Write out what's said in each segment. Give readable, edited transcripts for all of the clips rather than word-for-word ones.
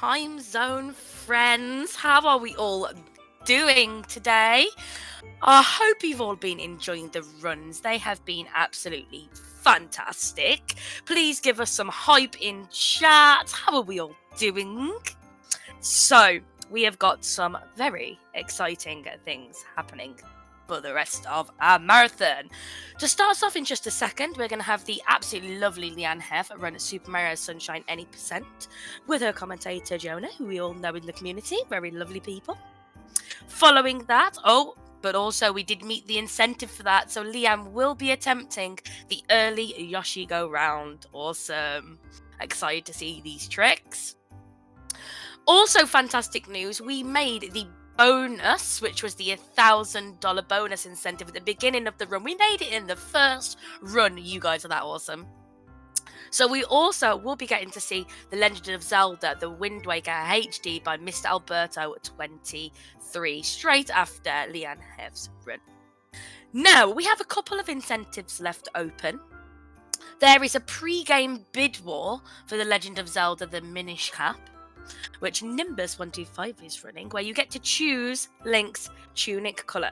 time zone friends. How are we all doing today? I hope you've all been enjoying the runs. They have been absolutely fantastic. Please give us some hype in chat. How are we all doing? So, we have got some very exciting things happening for the rest of our marathon. To start us off in just a second, we're going to have the absolutely lovely Leannehef run Super Mario Sunshine Any Percent with her commentator Jonah, who we all know in the community. Very lovely people. Following that, but also we did meet the incentive for that, so Leanne will be attempting the early Yoshi Go round. Awesome. Excited to see these tricks. Also, fantastic news, we made the bonus, which was the $1,000 bonus incentive at the beginning of the run. We made it in the first run. You guys are that awesome. So we also will be getting to see The Legend of Zelda, The Wind Waker HD by Mr. Alberto 23, straight after Leannehef's run. Now, we have a couple of incentives left open. There is a pre-game bid war for The Legend of Zelda, The Minish Cap, which Nimbus125 is running, where you get to choose Link's tunic colour.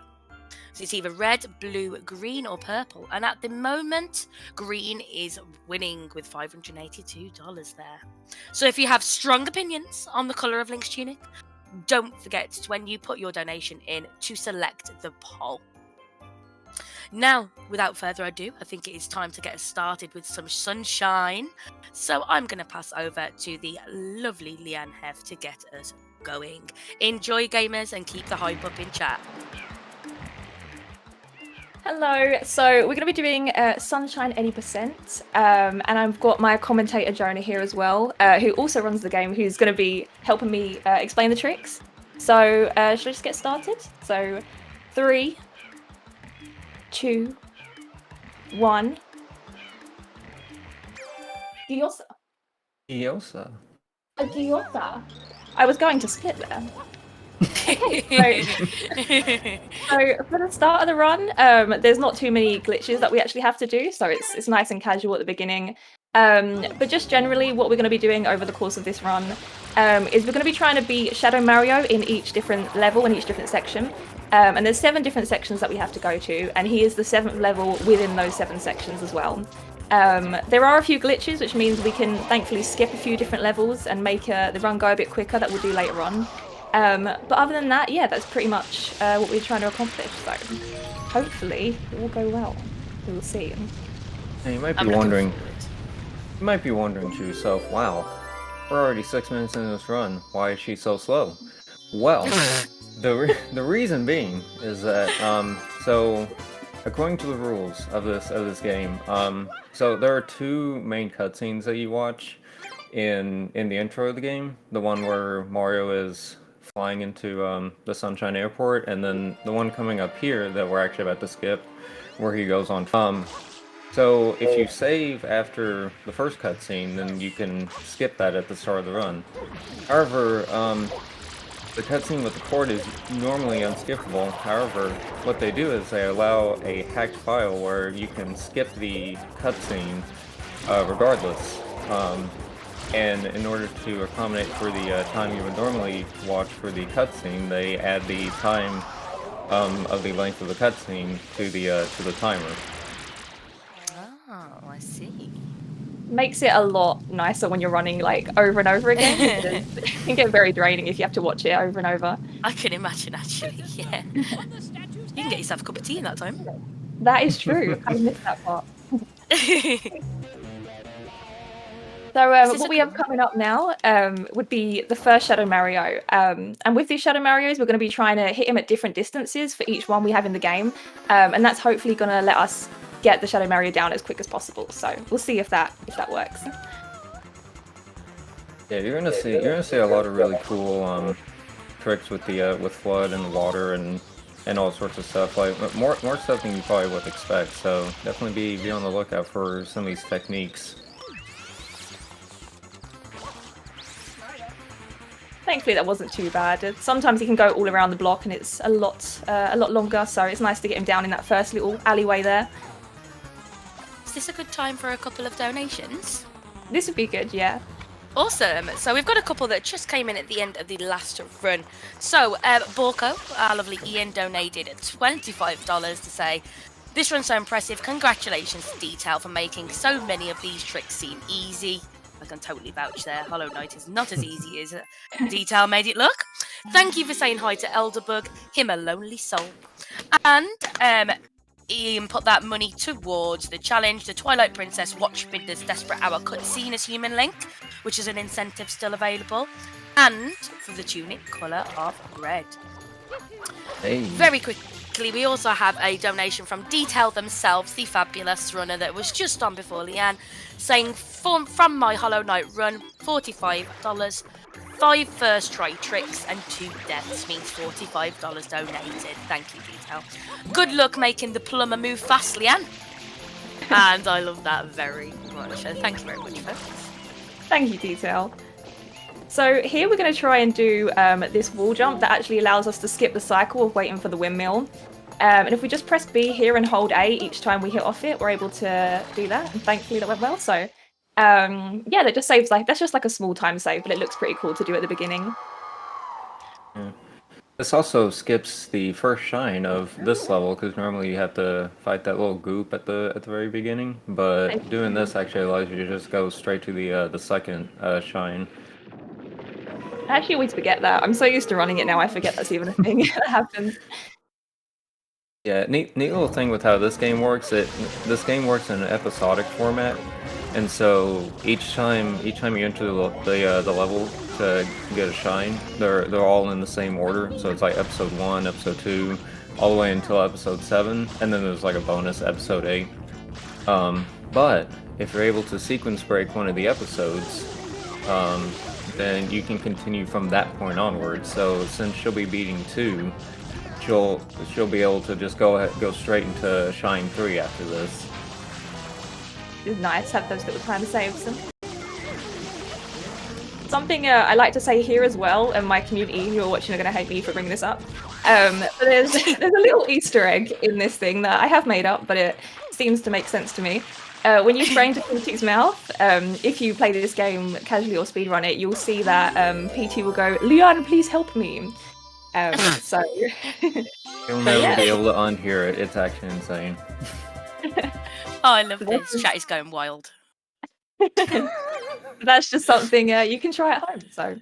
So it's either red, blue, green, or purple. And at the moment, green is winning with $582 there. So if you have strong opinions on the colour of Link's tunic, don't forget to, when you put your donation in, to select the poll. Now, without further ado, I think it is time to get started with some sunshine. So I'm going to pass over to the lovely Leannehef to get us going. Enjoy, gamers, and keep the hype up in chat. Hello, so we're going to be doing Sunshine Any Percent, and I've got my commentator Jonah here as well, who also runs the game, who's going to be helping me explain the tricks. So should I just get started? So 3, 2, 1. Gyoza. Gyoza. A gyoza. I was going to split there. So for the start of the run, there's not too many glitches that we actually have to do, so it's nice and casual at the beginning. But just generally, what we're going to be doing over the course of this run is we're going to be trying to beat Shadow Mario in each different level, in each different section. And there's 7 different sections that we have to go to, and he is the 7th level within those 7 sections as well. There are a few glitches, which means we can thankfully skip a few different levels and make the run go a bit quicker, that we'll do later on. But other than that, yeah, that's pretty much what we're trying to accomplish. So hopefully it will go well. We will see. Hey, you might be wondering to yourself, wow, we're already 6 minutes into this run. Why is she so slow? Well, the reason being is that so according to the rules of this game, so there are 2 main cutscenes that you watch in the intro of the game. The one where Mario is flying into the Sunshine Airport, and then the one coming up here that we're actually about to skip, where he goes on. So if you save after the first cutscene, then you can skip that at the start of the run. However, the cutscene with the port is normally unskippable. However, what they do is they allow a hacked file where you can skip the cutscene regardless. And in order to accommodate for the time you would normally watch for the cutscene, they add the time of the length of the cutscene to the timer. Oh, I see. Makes it a lot nicer when you're running like over and over again. It can get very draining if you have to watch it over and over. I can imagine, actually, yeah. You can get yourself a cup of tea in that time. That is true. I missed that part. So what we have coming up now would be the first Shadow Mario. And with these Shadow Marios, we're going to be trying to hit him at different distances for each one we have in the game. And that's hopefully going to let us get the Shadow Mario down as quick as possible. So we'll see if that works. Yeah, you're gonna see a lot of really cool tricks with the with FLUDD and the water and all sorts of stuff, like more stuff than you probably would expect. So definitely be on the lookout for some of these techniques. Thankfully, that wasn't too bad. Sometimes he can go all around the block, and it's a lot longer. So it's nice to get him down in that first little alleyway there. Is this a good time for a couple of donations? This would be good, yeah. Awesome. So we've got a couple that just came in at the end of the last run. So Borko, our lovely Ian, donated $25 to say, "This run's so impressive. Congratulations to Detail for making so many of these tricks seem easy." I can totally vouch there. Hollow Knight is not as easy as Detail made it look. Thank you for saying hi to Elderbug, him a lonely soul. And Ian put that money towards the challenge, the Twilight Princess Watchbinder's Desperate Hour cutscene as Human Link, which is an incentive still available, and for the tunic colour of red. Hey. Very quickly, we also have a donation from Detail themselves, the fabulous runner that was just on before Leanne, saying, from my Hollow Knight run, $45. 5 first try tricks and 2 deaths means $45 donated. Thank you, Detail. Good luck making the plumber move fast, Leanne. And I love that very much. So thank you very much, folks. Thank you, Detail. So here we're going to try and do this wall jump that actually allows us to skip the cycle of waiting for the windmill. And if we just press B here and hold A each time we hit off it, we're able to do that. And thankfully that went well. So yeah, that just saves that's just like a small time save, but it looks pretty cool to do at the beginning. Yeah. This also skips the first shine of this level, because normally you have to fight that little goop at the very beginning. But doing this actually allows you to just go straight to the second shine. I actually always forget that. I'm so used to running it now, I forget that's even a thing that happens. Yeah, neat little thing with how this game works. This game works in an episodic format, and so each time you enter the level to get a shine, they're all in the same order. So it's like episode 1, episode 2, all the way until episode 7, and then there's like a bonus episode 8. But if you're able to sequence break one of the episodes, then you can continue from that point onward. So since she'll be beating 2. She'll be able to just go straight into Shine 3 after this. It's nice to have those little time saves. Something I like to say here as well, and my community who are watching are going to hate me for bringing this up. But there's a little Easter egg in this thing that I have made up, but it seems to make sense to me. When you spray into PT's mouth, if you play this game casually or speedrun it, you'll see that PT will go, "Leanne, please help me." So You'll never be able to unhear it. It's actually insane. Oh, I love this. Chat is going wild. That's just something you can try at home. So,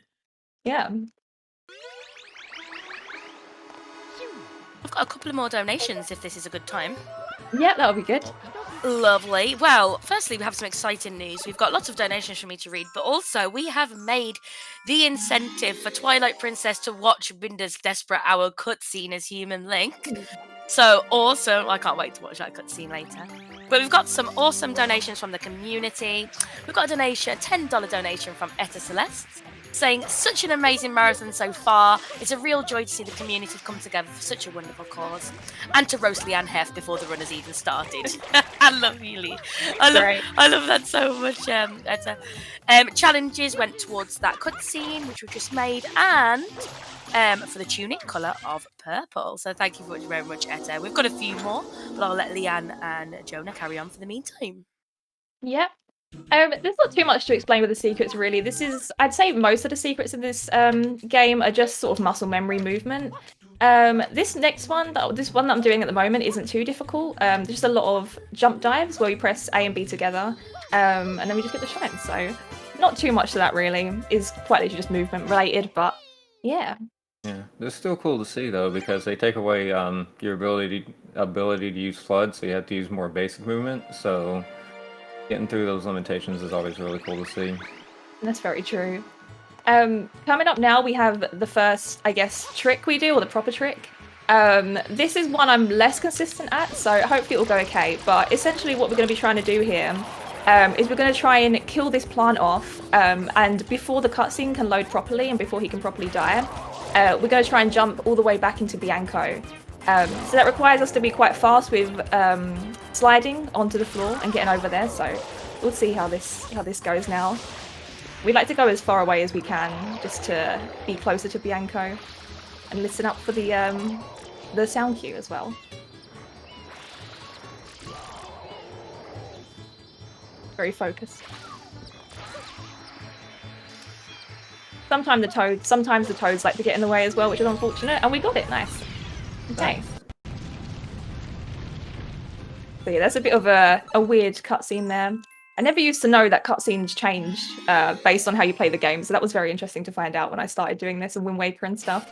yeah. I've got a couple of more donations if this is a good time. Yeah, that'll be good. Lovely. Well, firstly, we have some exciting news. We've got lots of donations for me to read, but also we have made the incentive for Twilight Princess to watch Binder's Desperate Hour cutscene as Human Link. So awesome. I can't wait to watch that cutscene later. But we've got some awesome donations from the community. We've got a $10 donation from Etta Celeste, saying, "Such an amazing marathon so far. It's a real joy to see the community come together for such a wonderful cause. And to roast Leannehef before the run has even started." I love you, Lee. I love that so much, Etta. Challenges went towards that cutscene, which we just made, and for the tunic colour of purple. So thank you very much, Etta. We've got a few more, but I'll let Leanne and Jonah carry on for the meantime. Yep. There's not too much to explain with the secrets, really. I'd say most of the secrets in this game are just sort of muscle memory movement. This one that I'm doing at the moment isn't too difficult. There's just a lot of jump dives where we press A and B together, and then we just get the shine. So not too much to that, really. Is quite literally just movement related, but yeah. Yeah, they're still cool to see though, because they take away your ability to use FLUDD, so you have to use more basic movement. So getting through those limitations is always really cool to see. That's very true. Coming up now, we have the first, I guess, trick we do, or the proper trick. This is one I'm less consistent at, so hopefully it will go okay. But essentially what we're going to be trying to do here is we're going to try and kill this plant off, and before the cutscene can load properly and before he can properly die, we're going to try and jump all the way back into Bianco. So that requires us to be quite fast with sliding onto the floor and getting over there. So we'll see how this goes now. We like to go as far away as we can, just to be closer to Bianco and listen up for the sound cue as well. Very focused. Sometimes the toads like to get in the way as well, which is unfortunate, and we got it. Nice. Okay. Nice. So yeah, that's a bit of a weird cutscene there. I never used to know that cutscenes change based on how you play the game, so that was very interesting to find out when I started doing this in Wind Waker and stuff.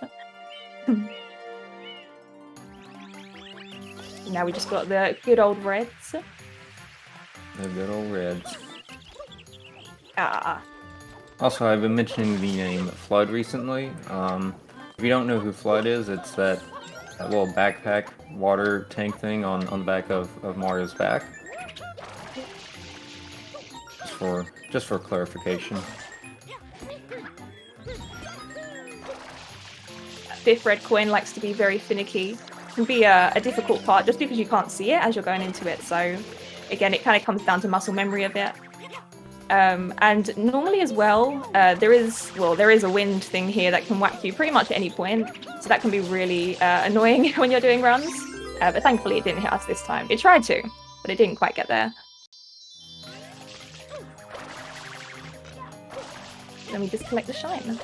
Now we just got the good old reds. The good old reds. Ah. Also, I've been mentioning the name Flood recently. If you don't know who Flood is, it's that little backpack water tank thing on the back of Mario's back. Just for clarification. Fifth red coin likes to be very finicky. It can be a difficult part just because you can't see it as you're going into it. So again, it kind of comes down to muscle memory a bit. And normally as well, there is a wind thing here that can whack you pretty much at any point. So that can be really annoying when you're doing runs. But thankfully it didn't hit us this time. It tried to, but it didn't quite get there. Then we just collect the shine.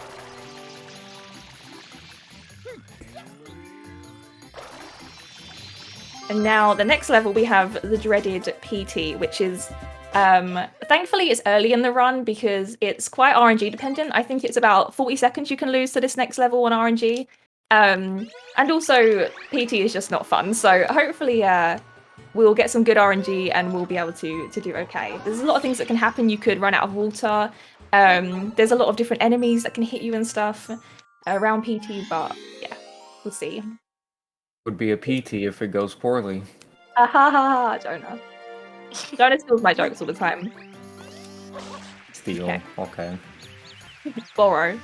And now the next level we have the dreaded PT, which is thankfully it's early in the run because it's quite RNG dependent. I think it's about 40 seconds you can lose to this next level on RNG. And also PT is just not fun. So hopefully we'll get some good RNG and we'll be able to do okay. There's a lot of things that can happen. You could run out of water. There's a lot of different enemies that can hit you and stuff around PT, but yeah, we'll see. Would be a PT if it goes poorly. Jonah. Jonah steals my jokes all the time. Steal, okay. Borrow.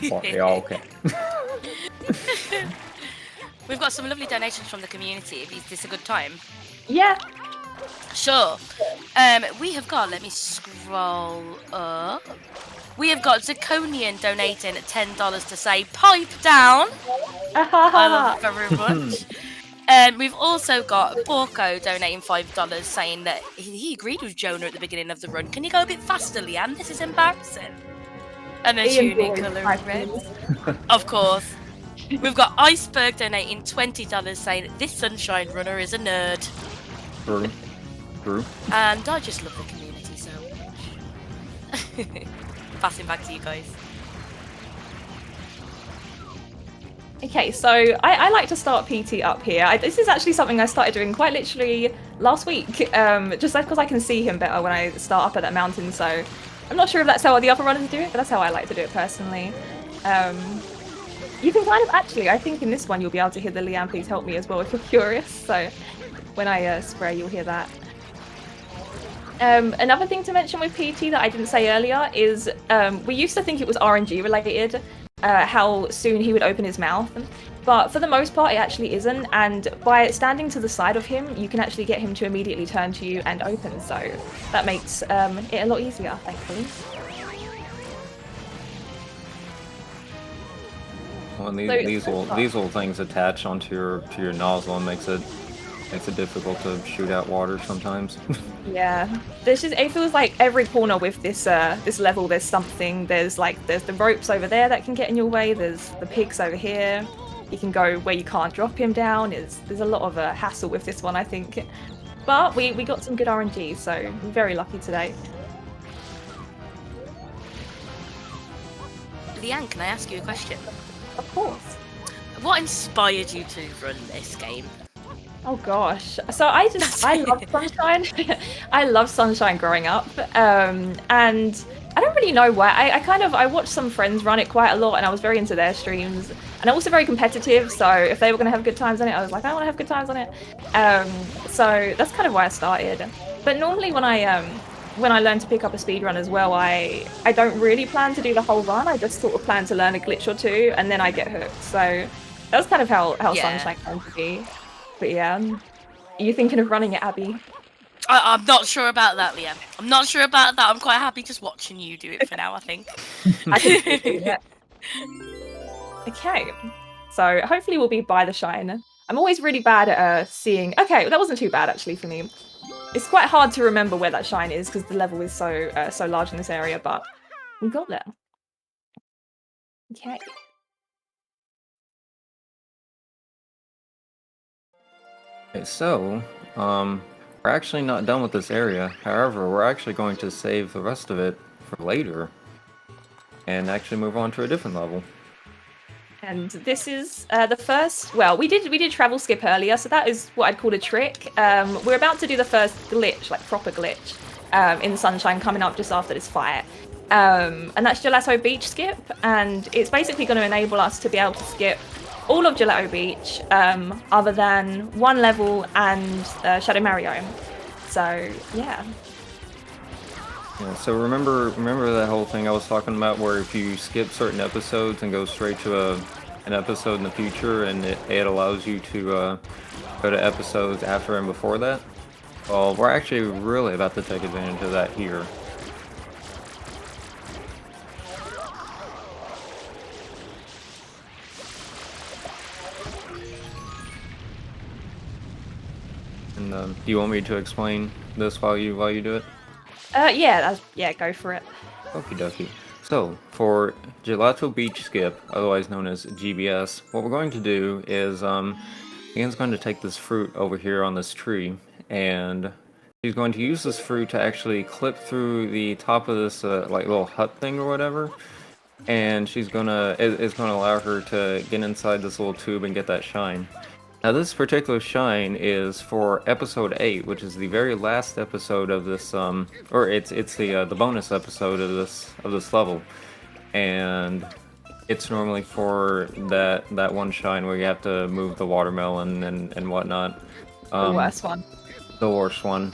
Yeah, okay. We've got some lovely donations from the community. Is this a good time? Yeah. Sure. We have got, let me scroll up. We have got Zirconian donating $10 to say, pipe down. I love it very much. We've also got Borko donating $5 saying that he agreed with Jonah at the beginning of the run. Can you go a bit faster, Leanne? This is embarrassing. And a tunic colour red. Of course. We've got Iceberg donating $20 saying this Sunshine Runner is a nerd. True. And I just love the community so much. Passing back to you guys. Okay, so I like to start PT up here. This is actually something I started doing quite literally last week, just because I can see him better when I start up at that mountain, so I'm not sure if that's how the other runners do it, but that's how I like to do it personally. You can kind of actually, I think in this one you'll be able to hear the Leanne Please Help Me as well if you're curious, so when I spray you'll hear that. Another thing to mention with PT that I didn't say earlier is we used to think it was RNG related, how soon he would open his mouth, but for the most part it actually isn't, and by standing to the side of him you can actually get him to immediately turn to you and open, so that makes it a lot easier, thankfully. Well, and these little things attach onto your nozzle and makes it difficult to shoot out water sometimes. Yeah, it feels like every corner with this level there's something. There's the ropes over there that can get in your way. There's the pigs over here. You can go where you can't drop him down. There's a lot of hassle with this one, I think. But we got some good RNG, so I'm very lucky today. Leanne, can I ask you a question? Of course. What inspired you to run this game? Oh gosh, so I love Sunshine. I love Sunshine growing up, and I don't really know why. I watched some friends run it quite a lot, and I was very into their streams. And I'm also very competitive, so if they were going to have good times on it, I was like, I want to have good times on it. So that's kind of why I started. But normally when I learn to pick up a speed run as well, I don't really plan to do the whole run. I just sort of plan to learn a glitch or two, and then I get hooked. So that's kind of how Sunshine came to be. But yeah, are you thinking of running it, Abby? I'm not sure about that, Liam. I'm not sure about that. I'm quite happy just watching you do it for now, I think. I can do that. Okay, so hopefully we'll be by the shine. I'm always really bad at seeing... Okay, that wasn't too bad actually for me. It's quite hard to remember where that shine is because the level is so large in this area, but we got there. Okay. Okay, so, we're actually not done with this area. However, we're actually going to save the rest of it for later and actually move on to a different level. And this is the first. Well, we did travel skip earlier, so that is what I'd call a trick. We're about to do the first glitch, like proper glitch, in the sunshine coming up just after this fight. And that's Gelato Beach skip, and it's basically going to enable us to be able to skip all of Gelato Beach, other than one level and Shadow Mario. So yeah. Yeah, so remember that whole thing I was talking about where if you skip certain episodes and go straight to an episode in the future and it allows you to go to episodes after and before that? Well, we're actually really about to take advantage of that here. And do you want me to explain this while you do it? Yeah, go for it. Okie dokie. So, for Gelato Beach Skip, otherwise known as GBS, what we're going to do is, Ian's going to take this fruit over here on this tree, and she's going to use this fruit to actually clip through the top of this, like, little hut thing or whatever, and it's gonna allow her to get inside this little tube and get that shine. Now this particular shine is for episode 8, which is the very last episode of this, or it's the bonus episode of this level, and it's normally for that one shine where you have to move the watermelon and whatnot. The worst one. The worst one.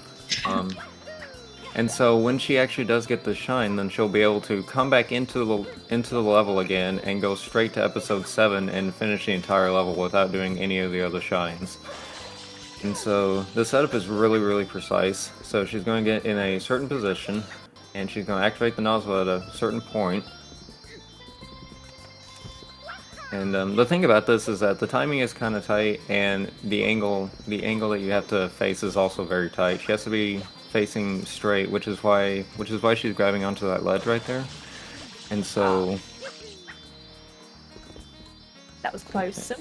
And so when she actually does get the shine, then she'll be able to come back into the level again and go straight to episode 7 and finish the entire level without doing any of the other shines. And so the setup is really, really precise. So she's going to get in a certain position, and she's going to activate the nozzle at a certain point. And the thing about this is that the timing is kind of tight, and the angle that you have to face is also very tight. She has to be facing straight, which is why she's grabbing onto that ledge right there. And so that was close.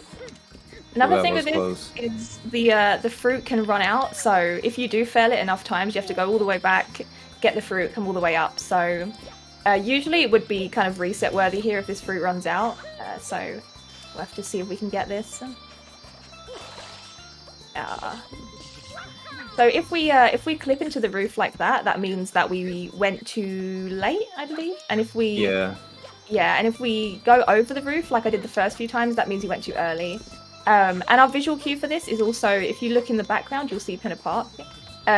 Another thing with this is the fruit can run out, so if you do fail it enough times, you have to go all the way back, get the fruit, come all the way up. So usually it would be kind of reset worthy here if this fruit runs out. So we'll have to see if we can get this. So if we clip into the roof like that, that means that we went too late, I believe. And if we and if we go over the roof like I did the first few times, that means you went too early. And our visual cue for this is also, if you look in the background, you'll see Pinner Park.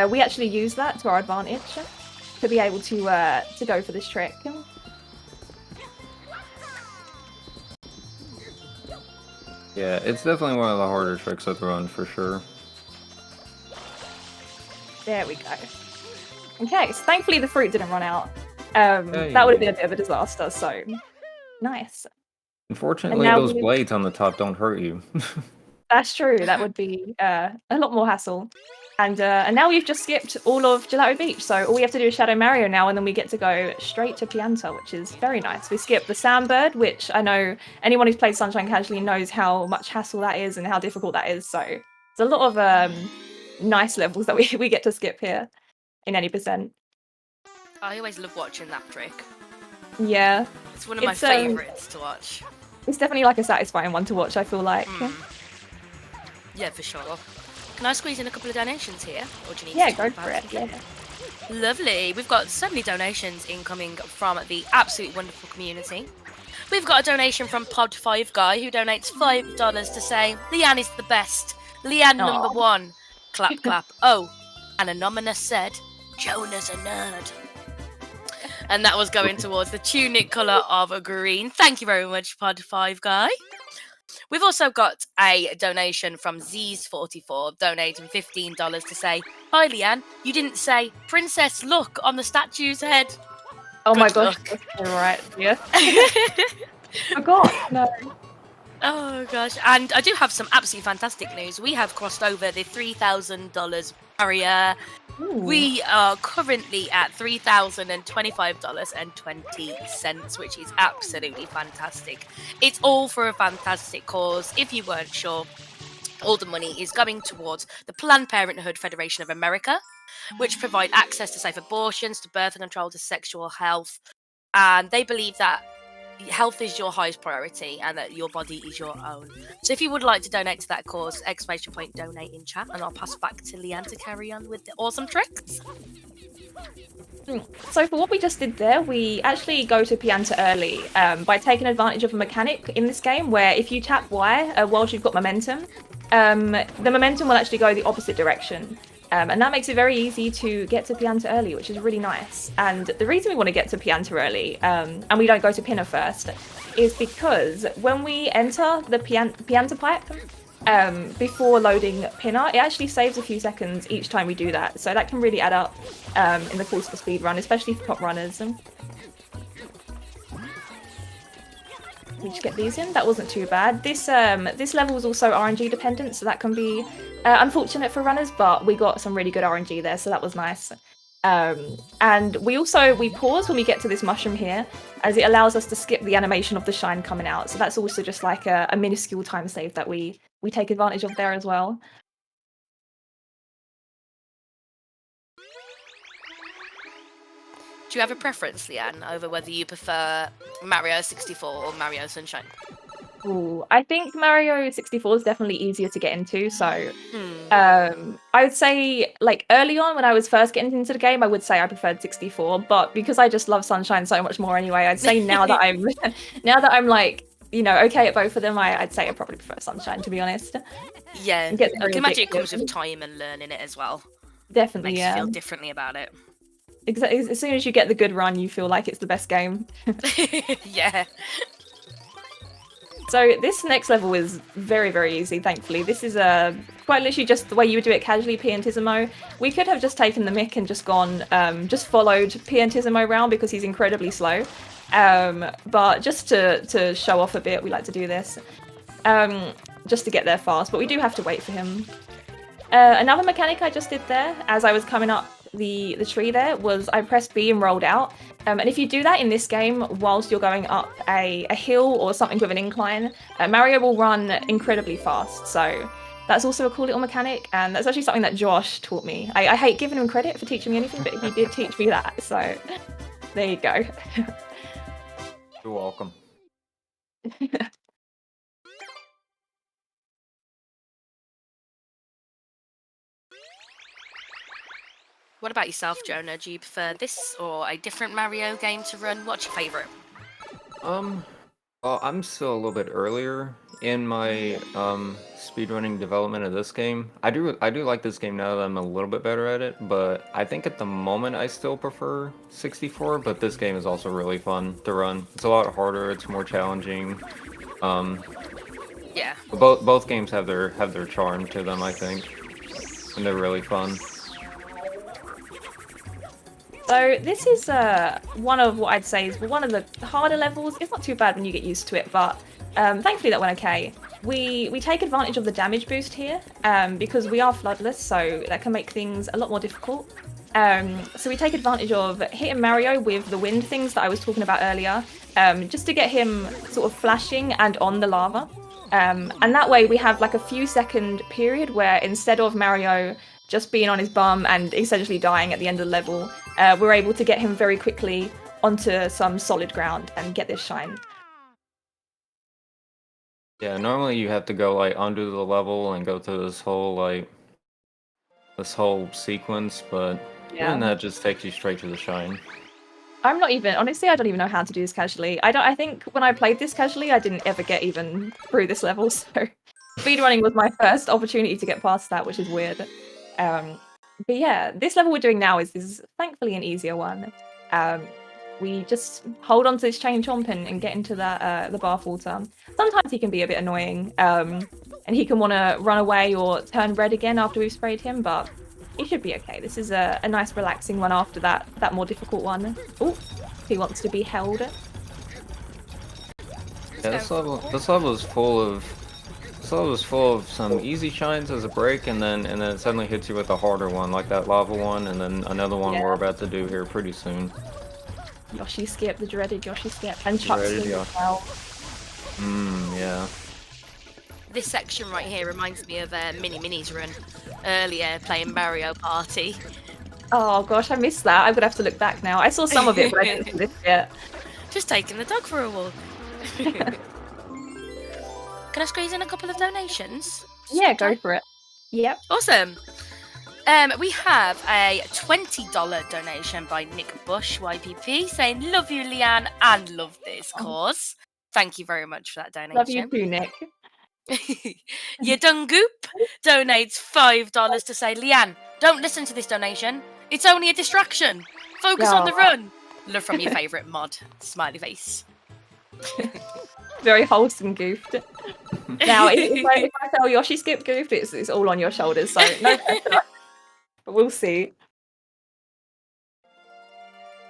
We actually use that to our advantage to be able to go for this trick. Yeah, it's definitely one of the harder tricks of the run for sure. There we go. Okay, so thankfully the fruit didn't run out. That would have been a bit of a disaster, so nice. Unfortunately, those blades on the top don't hurt you. That's true, that would be a lot more hassle. And now we've just skipped all of Gelato Beach, so all we have to do is Shadow Mario now, and then we get to go straight to Pianta, which is very nice. We skip the Sandbird, which I know anyone who's played Sunshine casually knows how much hassle that is and how difficult that is, so there's a lot of nice levels that we get to skip here in any percent. I always love watching that trick. Yeah. It's one of my favourites to watch. It's definitely like a satisfying one to watch, I feel like. Yeah, for sure. Can I squeeze in a couple of donations here? Or do you need to go for it. Yeah. Lovely. We've got so many donations incoming from the absolutely wonderful community. We've got a donation from Pod5 Guy who donates $5 to say, Leanne is the best. Leanne number 1. Clap, clap. Oh, and Anonymous said, Jonah's a nerd. And that was going towards the tunic colour of green. Thank you very much, Pod5 Guy. We've also got a donation from Z's44, donating $15 to say, Hi, Leanne. You didn't say, Princess, look on the statue's head. Oh my gosh, that's right. Yeah. Forgot. No. Oh gosh, and I do have some absolutely fantastic news. We have crossed over the $3,000 barrier. We are currently at $3,025.20, which is absolutely fantastic. It's all for a fantastic cause. If you weren't sure, all the money is going towards the Planned Parenthood Federation of America, which provide access to safe abortions, to birth control, to sexual health. And they believe that health is your highest priority and that your body is your own. So if you would like to donate to that cause, exclamation point donate in chat, and I'll pass back to Leanne to carry on with the awesome tricks. So for what we just did there, we actually go to Pianta early by taking advantage of a mechanic in this game where if you tap Y whilst you've got momentum, the momentum will actually go the opposite direction. And that makes it very easy to get to Pianta early, which is really nice. And the reason we want to get to Pianta early, and we don't go to Pinner first, is because when we enter the Pianta pipe, before loading Pinner, it actually saves a few seconds each time we do that. So that can really add up in the course of the speed run, especially for top runners. We just get these in. That wasn't too bad. This level is also RNG dependent, so that can be unfortunate for runners, but we got some really good RNG there, so that was nice. And we pause when we get to this mushroom here, as it allows us to skip the animation of the shine coming out. So that's also just like a minuscule time save that we take advantage of there as well. Do you have a preference, Leanne, over whether you prefer Mario 64 or Mario Sunshine? Ooh, I think Mario 64 is definitely easier to get into. So I would say, like, early on when I was first getting into the game, I would say I preferred 64. But because I just love Sunshine so much more anyway, I'd say now that I'm like, you know, okay at both of them, I'd say I probably prefer Sunshine, to be honest. Yeah, I can imagine it comes with time and learning it as well. Definitely, Makes yeah. you feel differently about it. Exactly. As soon as you get the good run, you feel like it's the best game. Yeah. So this next level is very, very easy, thankfully. This is quite literally just the way you would do it casually, Piantisimo. We could have just taken the mick and just gone, just followed Piantisimo around because he's incredibly slow. But just to show off a bit, we like to do this. Just to get there fast, but we do have to wait for him. Another mechanic I just did there, as I was coming up the tree there, was I pressed B and rolled out. And if you do that in this game whilst you're going up a hill or something with an incline, Mario will run incredibly fast. So that's also a cool little mechanic, and that's actually something that Josh taught me. I hate giving him credit for teaching me anything, but he did teach me that. So there you go. You're welcome. What about yourself, Jonah? Do you prefer this or a different Mario game to run? What's your favourite? Well, I'm still a little bit earlier in my speedrunning development of this game. I do like this game now that I'm a little bit better at it, but I think at the moment I still prefer 64, but this game is also really fun to run. It's a lot harder, it's more challenging. Yeah. Both games have their charm to them, I think. And they're really fun. So this is one of what I'd say is one of the harder levels. It's not too bad when you get used to it, but thankfully that went okay. We take advantage of the damage boost here because we are floodless, so that can make things a lot more difficult. So we take advantage of hitting Mario with the wind things that I was talking about earlier, just to get him sort of flashing and on the lava. And that way we have like a few second period where instead of Mario just being on his bum and essentially dying at the end of the level, we're able to get him very quickly onto some solid ground and get this shine. Yeah, normally you have to go like under the level and go through this whole sequence, but doing that just takes you straight to the shine. Honestly, I don't even know how to do this casually. I think when I played this casually, I didn't ever get even through this level, so speedrunning was my first opportunity to get past that, which is weird. But yeah, this level we're doing now is thankfully an easier one. We just hold on to this chain chomp and get into the bath water. Sometimes he can be a bit annoying, and he can want to run away or turn red again after we've sprayed him, but he should be okay. This is a nice relaxing one after that more difficult one. Oh, he wants to be held. Yeah, this level is full of This level is full of some easy shines as a break, and then it suddenly hits you with a harder one, like that lava one, and then another one we're about to do here pretty soon. Yoshi skip, the dreaded Yoshi skip, and Chuck Dreaded skip as Yoshi. well. Yeah. This section right here reminds me of Mini's run earlier playing Mario Party. Oh gosh, I missed that. I'm gonna have to look back now. I saw some of it, but I didn't see this yet. Just taking the dog for a walk. Can I squeeze in a couple of donations? Yeah, go for it. Yep. Awesome. We have a $20 donation by Nick Bush, YPP, saying, "Love you, Leanne, and love this cause." Thank you very much for that donation. Love you too, Nick. Yadungoop donates $5 to say, "Leanne, don't listen to this donation. It's only a distraction. Focus on the run. Love from your favourite mod." Smiley face. Very wholesome goofed. Now, if I tell Yoshi skip goofed, it's all on your shoulders, so no pressure. But we'll see.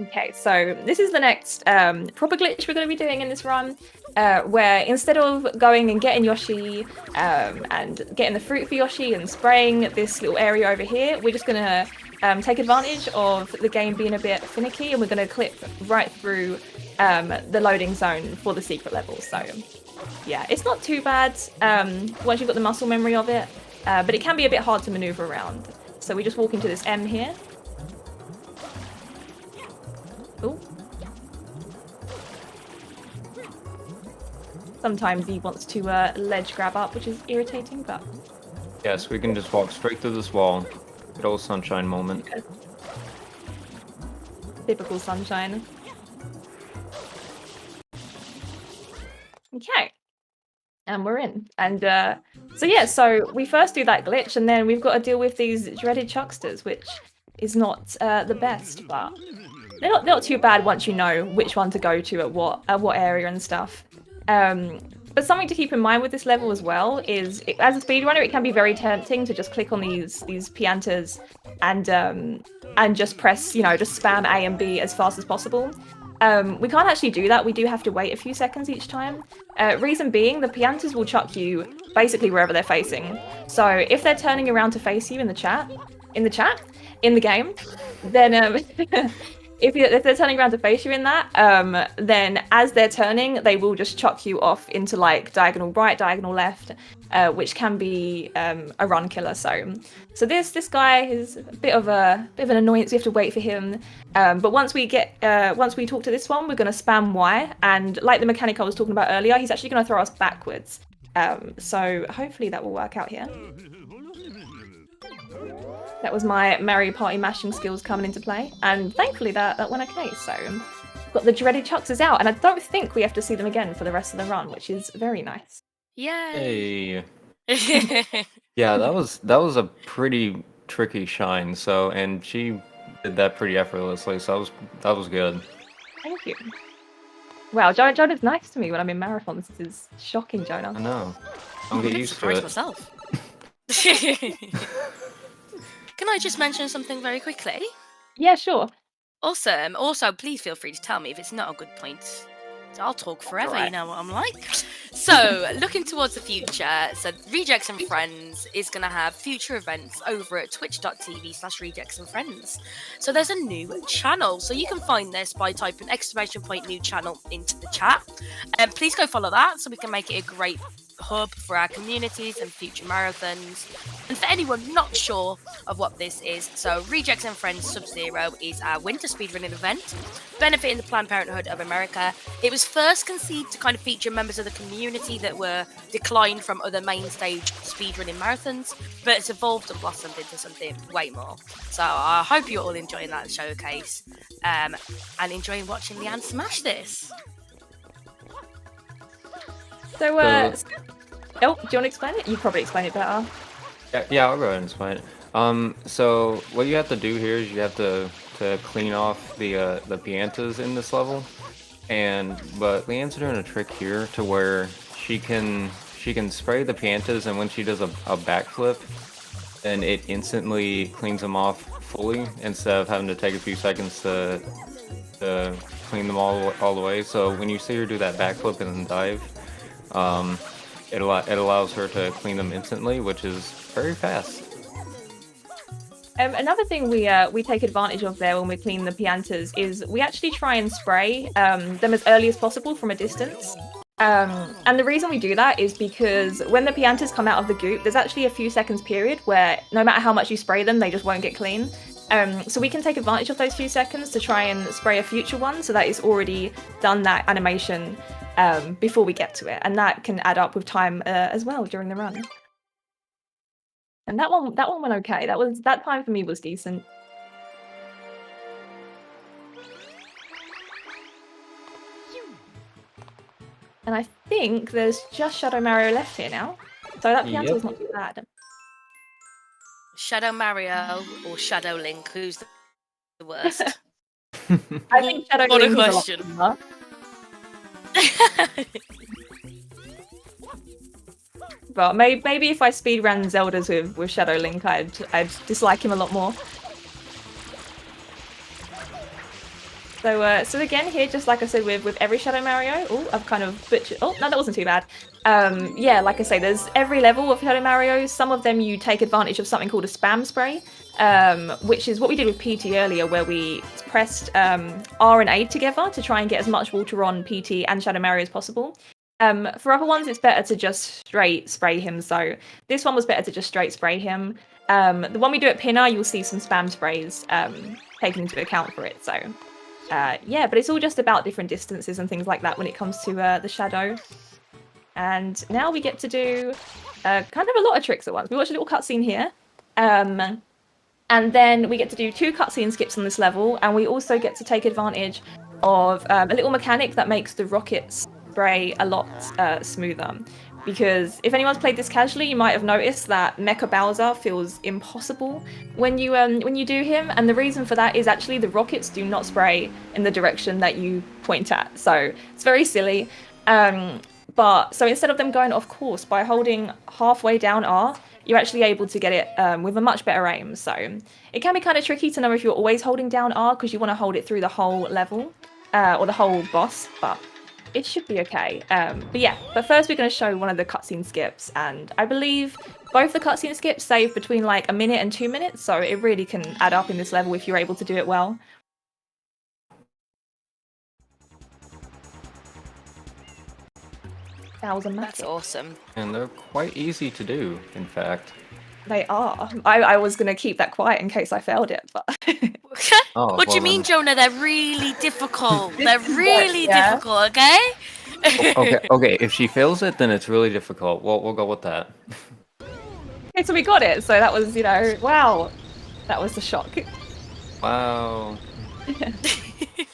Okay, so this is the next proper glitch we're going to be doing in this run, where instead of going and getting Yoshi and getting the fruit for Yoshi and spraying this little area over here, we're just going to take advantage of the game being a bit finicky, and we're going to clip right through the loading zone for the secret level. So yeah, it's not too bad once you've got the muscle memory of it, but it can be a bit hard to maneuver around. So we just walk into this M here. Ooh. Sometimes he wants to ledge grab up, which is irritating, but... Yes, we can just walk straight through this wall. Good old sunshine moment. Typical sunshine. Okay. And we're in. And so yeah, so we first do that glitch, and then we've got to deal with these dreaded chucksters, which is not the best, but they're not too bad once you know which one to go to at what area and stuff. But something to keep in mind with this level as well is, as a speedrunner, it can be very tempting to just click on these piantas and just press, just spam A and B as fast as possible. We can't actually do that. We do have to wait a few seconds each time. Reason being, the piantas will chuck you basically wherever they're facing. So if they're turning around to face you in the game, then if they're turning around to face you in that, then as they're turning, they will just chuck you off into like diagonal right, diagonal left, which can be a run killer. So this guy is a bit of an annoyance. We have to wait for him. But once we talk to this one, we're going to spam Y, and like the mechanic I was talking about earlier, he's actually going to throw us backwards. So hopefully that will work out here. That was my Mario Party mashing skills coming into play, and thankfully that went okay. So got the dreaded chucksters out, and I don't think we have to see them again for the rest of the run, which is very nice. Yay! Hey. Yeah, that was a pretty tricky shine. So, and she did that pretty effortlessly. So that was good. Thank you. Wow, Jonah's nice to me when I'm in marathons. This is shocking, Jonah. I know. I'm getting used to it. Myself. Can I just mention something very quickly? Yeah, sure. Awesome. Also, please feel free to tell me if it's not a good point. I'll talk forever, right. You know what I'm like. So, looking towards the future, so Rejects and Friends is going to have future events over at twitch.tv/Rejects and Friends. So there's a new channel. So you can find this by typing !new channel into the chat. And please go follow that so we can make it a great hub for our communities and future marathons. And for anyone not sure of what this is, so Rejects and Friends Sub-Zero is our winter speedrunning event benefiting the Planned Parenthood of America. It was first conceived to kind of feature members of the community that were declined from other main stage speedrunning marathons, but it's evolved and blossomed into something way more. So I hope you're all enjoying that showcase and enjoying watching Leanne smash this. So, do you want to explain it? You probably explain it better. Yeah, I'll go ahead and explain it. So what you have to do here is you have to clean off the piantas in this level, but Leanne's doing a trick here to where she can spray the piantas, and when she does a backflip, then it instantly cleans them off fully instead of having to take a few seconds to clean them all the way. So when you see her do that backflip and then dive, it allows her to clean them instantly, which is very fast. Another thing we take advantage of there when we clean the Piantas is we actually try and spray them as early as possible from a distance. And the reason we do that is because when the Piantas come out of the goop, there's actually a few seconds period where no matter how much you spray them, they just won't get clean. So we can take advantage of those few seconds to try and spray a future one so that it's already done that animation before we get to it. And that can add up with time as well during the run. And that one went okay. That time for me was decent. And I think there's just Shadow Mario left here now. So that Pianta's not too bad. Shadow Mario or Shadow Link? Who's the worst? I think Shadow What a Link question. is a lot cooler. But maybe if I speedran Zeldas with Shadow Link, I'd dislike him a lot more. So again here, just like I said with every Shadow Mario, oh, I've kind of butchered. Oh no, that wasn't too bad. Yeah, like I say, there's every level of Shadow Marios. Some of them you take advantage of something called a spam spray, which is what we did with PT earlier, where we pressed R and A together to try and get as much water on PT and Shadow Mario as possible. For other ones, it's better to just straight spray him. So this one was better to just straight spray him. The one we do at Pinner, you'll see some spam sprays taken into account for it. So yeah, but it's all just about different distances and things like that when it comes to the Shadow. And now we get to do kind of a lot of tricks at once. We watch a little cutscene here. And then we get to do 2 cutscene skips on this level. And we also get to take advantage of a little mechanic that makes the rockets spray a lot smoother, because if anyone's played this casually, you might have noticed that Mecha Bowser feels impossible when you do him, and the reason for that is actually the rockets do not spray in the direction that you point at, so it's very silly. But so instead of them going off course by holding halfway down R, you're actually able to get it with a much better aim. So it can be kind of tricky to know if you're always holding down R, because you want to hold it through the whole level or the whole boss, but it should be okay. But first we're going to show one of the cutscene skips, and I believe both the cutscene skips save between like 1 minute and 2 minutes, so it really can add up in this level if you're able to do it well. That's awesome. And they're quite easy to do, in fact. They are. I was going to keep that quiet in case I failed it, but... What do you mean, Jonah? They're really difficult. They're really difficult, okay? Okay, if she fails it, then it's really difficult. We'll go with that. Okay, so we got it. So that was, wow. That was a shock. Wow.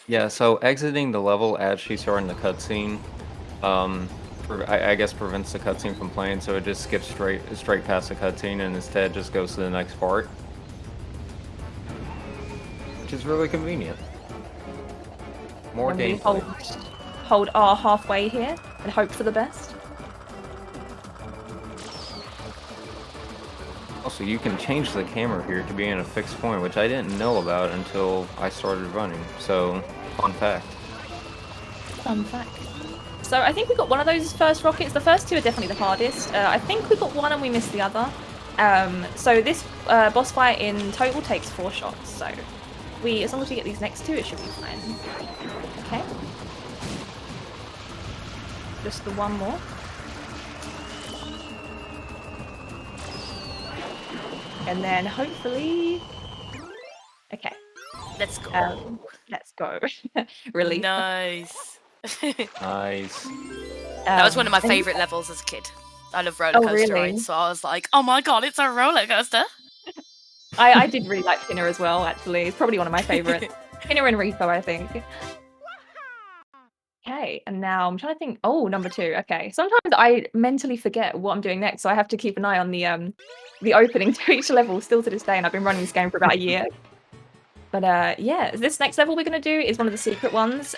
Yeah, so exiting the level as she's starting the cutscene, I guess prevents the cutscene from playing, so it just skips straight past the cutscene and instead just goes to the next part, which is really convenient. More gameplay. Hold R halfway here and hope for the best. Also, you can change the camera here to be in a fixed point, which I didn't know about until I started running. So, fun fact. Fun fact. So I think we got one of those first rockets. The first 2 are definitely the hardest. I think we got one and we missed the other. So this boss fight in total takes 4 shots. So as long as we get these next 2, it should be fine. Okay. Just the one more. And then hopefully... Okay. Let's go. Let's go. Really. Nice. Nice. That was one of my favourite levels as a kid. I love roller coaster rides, so I was like, oh my god, it's a roller coaster. I did really like Pinner as well, actually. It's probably one of my favourites. Pinner and Rico, I think. Okay, and now I'm trying to think. Oh, number 2. Okay, sometimes I mentally forget what I'm doing next, so I have to keep an eye on the opening to each level still to this day, and I've been running this game for about a year. But yeah, this next level we're going to do is one of the secret ones.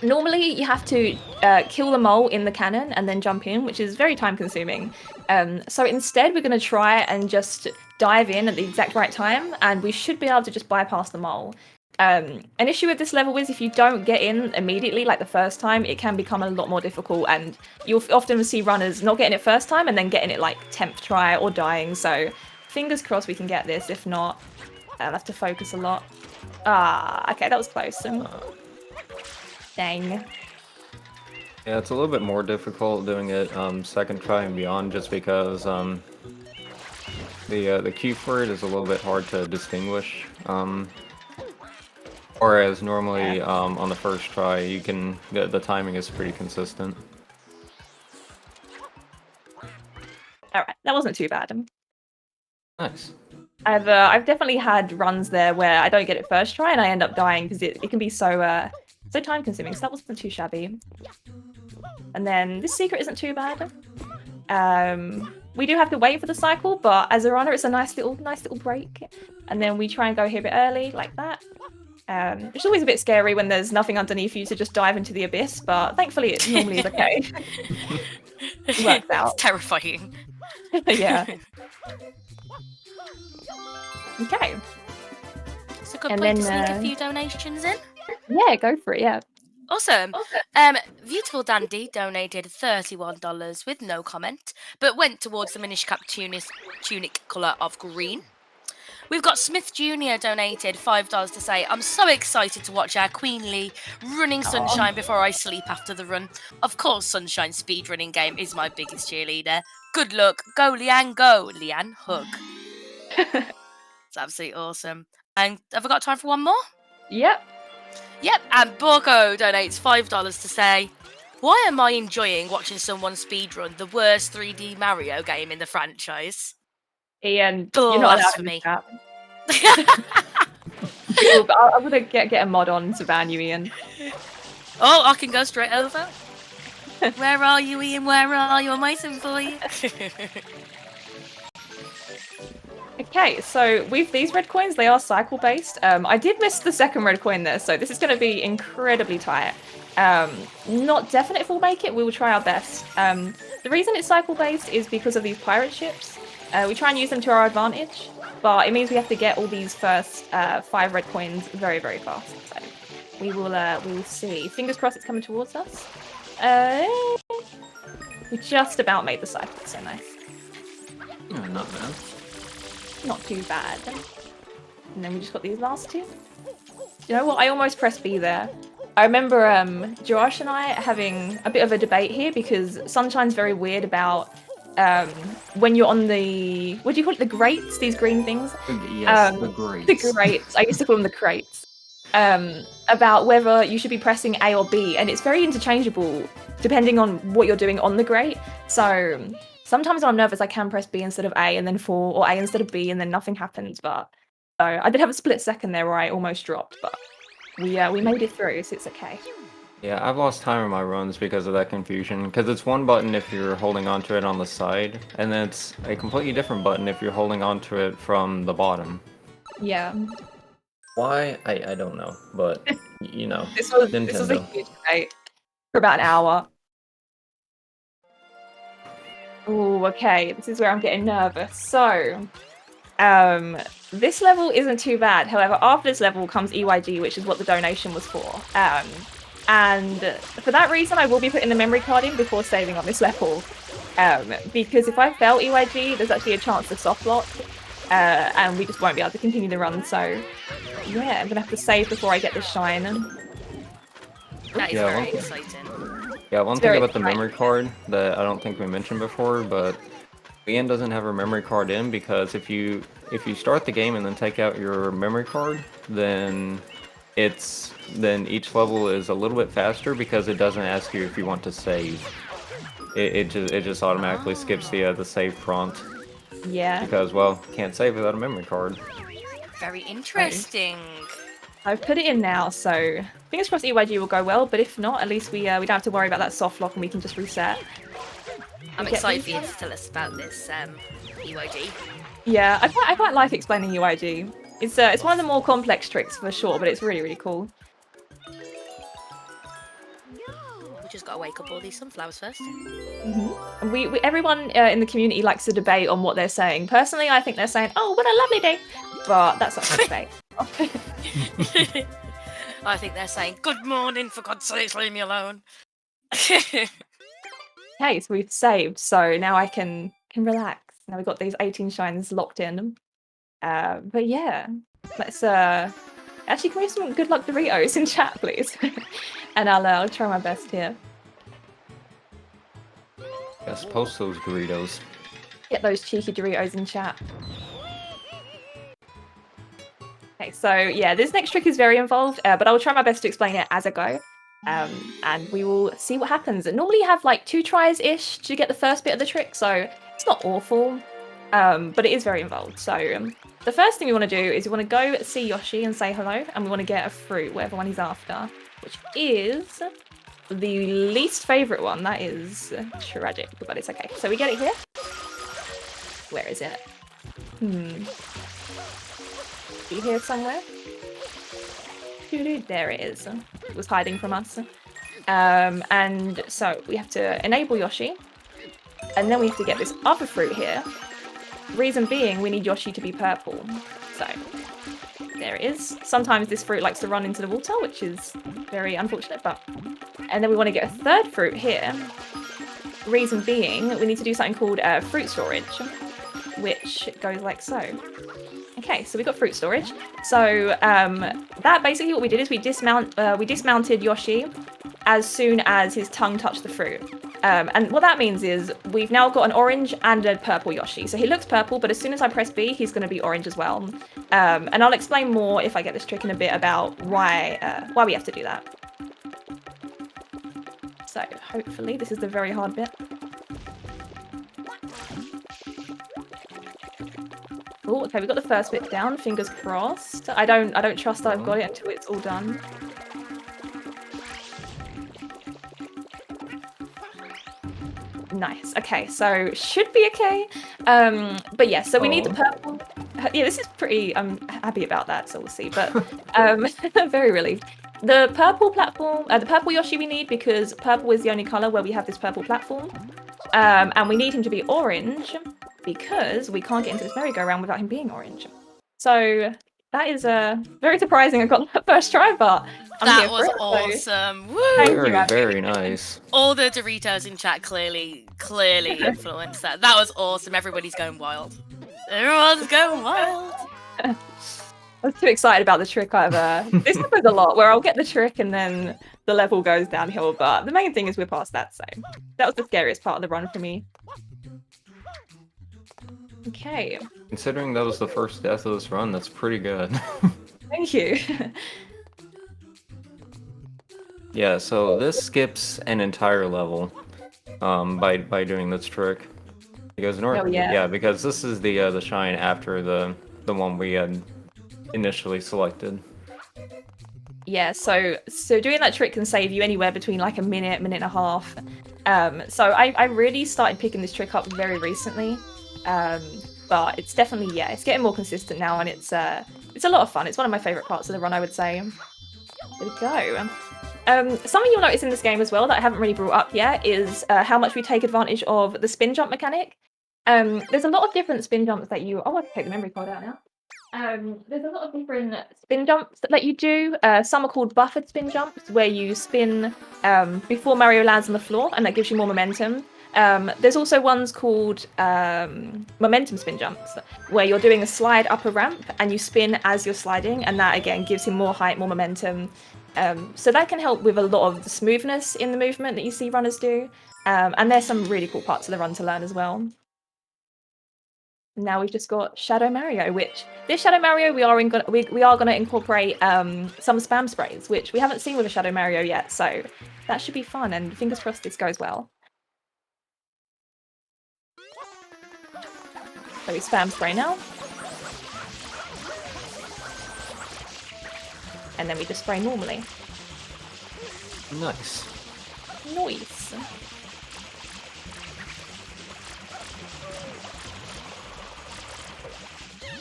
Normally you have to kill the mole in the cannon and then jump in, which is very time consuming. So instead we're going to try and just dive in at the exact right time, and we should be able to just bypass the mole. An issue with this level is if you don't get in immediately, like the first time, it can become a lot more difficult, and you'll often see runners not getting it first time and then getting it like 10th try or dying. So fingers crossed we can get this. If not, I'll have to focus a lot. Ah, okay, that was close. Dang. Yeah, it's a little bit more difficult doing it second try and beyond, just because the key for it is a little bit hard to distinguish. Whereas normally on the first try, you can the timing is pretty consistent. All right, that wasn't too bad. Nice. I've definitely had runs there where I don't get it first try and I end up dying because it can be so time consuming. So that wasn't too shabby. And then this secret isn't too bad. We do have to wait for the cycle, but as a runner, it's a nice little break. And then we try and go here a bit early, like that. It's always a bit scary when there's nothing underneath you to just dive into the abyss, but thankfully it normally is okay. It works out. It's terrifying. Yeah. Okay. It's a good And point to then, sneak a few donations in. Yeah, go for it, yeah. Awesome. Beautiful Dandy donated $31 with no comment, but went towards the Minish Cap tunic colour of green. We've got Smith Jr. donated $5 to say, I'm so excited to watch our queenly running Sunshine before I sleep after the run. Of course, Sunshine speedrunning game is my biggest cheerleader. Good luck. Go, Leanne, go. Leanne, hug. It's absolutely awesome. And have I got time for one more? Yep. Yep, and Borgo donates $5 to say, why am I enjoying watching someone speedrun the worst 3D Mario game in the franchise? Ian, you're not allowed to Blasphemy. I'm gonna get a mod on to ban you, Ian. Oh, I can go straight over. Where are you, Ian? Where are you? I'm waiting for you. Okay, so with these red coins, they are cycle based. I did miss the second red coin there, so this is going to be incredibly tight. Not definite if we'll make it. We will try our best. The reason it's cycle based is because of these pirate ships. We try and use them to our advantage, but it means we have to get all these first 5 red coins very, very fast. So we will see. Fingers crossed it's coming towards us. We just about made the cycle, so nice. Yeah, not bad. Not too bad. And then we just got these last 2. You know what? I almost pressed B there. I remember Josh and I having a bit of a debate here because Sunshine's very weird about when you're on the, what do you call it, the grates, these green things? Yes, the grates. The grates. I used to call them the crates. About whether you should be pressing A or B, and it's very interchangeable depending on what you're doing on the grate. So sometimes when I'm nervous, I can press B instead of A and then fall, or A instead of B and then nothing happens. But so I did have a split second there where I almost dropped, but we made it through, so it's okay. Yeah, I've lost time in my runs because of that confusion. Because it's one button if you're holding onto it on the side, and then it's a completely different button if you're holding onto it from the bottom. Yeah. Why? I don't know, but you know, This was Nintendo. a huge debate for about an hour. Oh, okay. This is where I'm getting nervous. So, this level isn't too bad. However, after this level comes EYG, which is what the donation was for. And for that reason, I will be putting the memory card in before saving on this level. Because if I fail EYG, there's actually a chance to soft lock. And we just won't be able to continue the run. So, yeah, I'm going to have to save before I get this shine. That is very exciting. Yeah, one It's thing very about the exciting. memory card that I don't think we mentioned before, but Leanne doesn't have her memory card in because if you start the game and then take out your memory card, then each level is a little bit faster because it doesn't ask you if you want to save. It just automatically skips the save prompt. Yeah. Because, well, can't save without a memory card. Very interesting. I've put it in now, so fingers crossed EYG will go well, but if not, at least we don't have to worry about that soft lock and we can just reset. I'm excited for you to tell us about this EYG. Yeah, I quite like explaining UIG. It's one of the more complex tricks for sure, but it's really, really cool. We just gotta wake up all these sunflowers first. And we everyone in the community likes to debate on what they're saying. Personally, I think they're saying, "Oh, what a lovely day," but that's up for debate. I think they're saying, "Good morning, for God's sake, leave me alone." Okay, so we've saved, so now I can relax. Now we've got these 18 shines locked in. But yeah, let's actually can we have some good luck Doritos in chat, please? And I'll try my best here. Yes, post those Doritos. Get those cheeky Doritos in chat. Okay, so yeah, this next trick is very involved, but I will try my best to explain it as I go. And we will see what happens. Normally you have like 2 tries-ish to get the first bit of the trick, so it's not awful, but it is very involved. So the first thing we want to do is we want to go see Yoshi and say hello, and we want to get a fruit, whatever one he's after, which is the least favourite one. That is tragic, but it's okay. So we get it here. Where is it? Be here somewhere? There it is. It was hiding from us. And so we have to enable Yoshi, and then we have to get this other fruit here. Reason being, we need Yoshi to be purple. So there it is. Sometimes this fruit likes to run into the water, which is very unfortunate, but... And then we want to get a third fruit here. Reason being, we need to do something called fruit storage, which goes like so. Okay, so we got fruit storage. So that basically what we did is we dismounted Yoshi as soon as his tongue touched the fruit. And what that means is we've now got an orange and a purple Yoshi. So he looks purple, but as soon as I press B, he's going to be orange as well. And I'll explain more if I get this trick in a bit about why we have to do that. So hopefully this is the very hard bit. Oh, okay, we got the first bit down. Fingers crossed. I don't trust that I've got it until it's all done. Nice. Okay, so should be okay. But yeah, so we need the purple. Yeah, this is pretty. I'm happy about that, so we'll see. But very relieved. The purple platform, the purple Yoshi we need because purple is the only color where we have this purple platform, and we need him to be orange because we can't get into this merry-go-round without him being orange. So that is very surprising. I got that first try, but that was awesome. Woo! Very, very nice. All the Doritos in chat clearly influenced that. That was awesome. Everybody's going wild. Everyone's going wild. I was too excited about the trick. This happens a lot where I'll get the trick and then the level goes downhill. But the main thing is we're past that. So that was the scariest part of the run for me. Okay. Considering that was the first death of this run, that's pretty good. Thank you. Yeah, so this skips an entire level by doing this trick. Because because this is the shine after the one we had initially selected. Yeah, so doing that trick can save you anywhere between like a minute and a half. So I really started picking this trick up very recently. But it's definitely, it's getting more consistent now, and it's a lot of fun. It's one of my favourite parts of the run, I would say. There we go. Something you'll notice in this game as well that I haven't really brought up yet is how much we take advantage of the spin jump mechanic. There's a lot of different spin jumps that you... Oh, I can take the memory card out now. There's a lot of different spin jumps that you do. Some are called buffered spin jumps, where you spin before Mario lands on the floor, and that gives you more momentum. There's also ones called momentum spin jumps, where you're doing a slide up a ramp and you spin as you're sliding, and that again gives him more height, more momentum. So that can help with a lot of the smoothness in the movement that you see runners do. And there's some really cool parts of the run to learn as well. Now we've just got Shadow Mario, which this Shadow Mario we are going to incorporate some spam sprays, which we haven't seen with a Shadow Mario yet. So that should be fun, and fingers crossed this goes well. So we spam spray now. And then we just spray normally. Nice. Nice.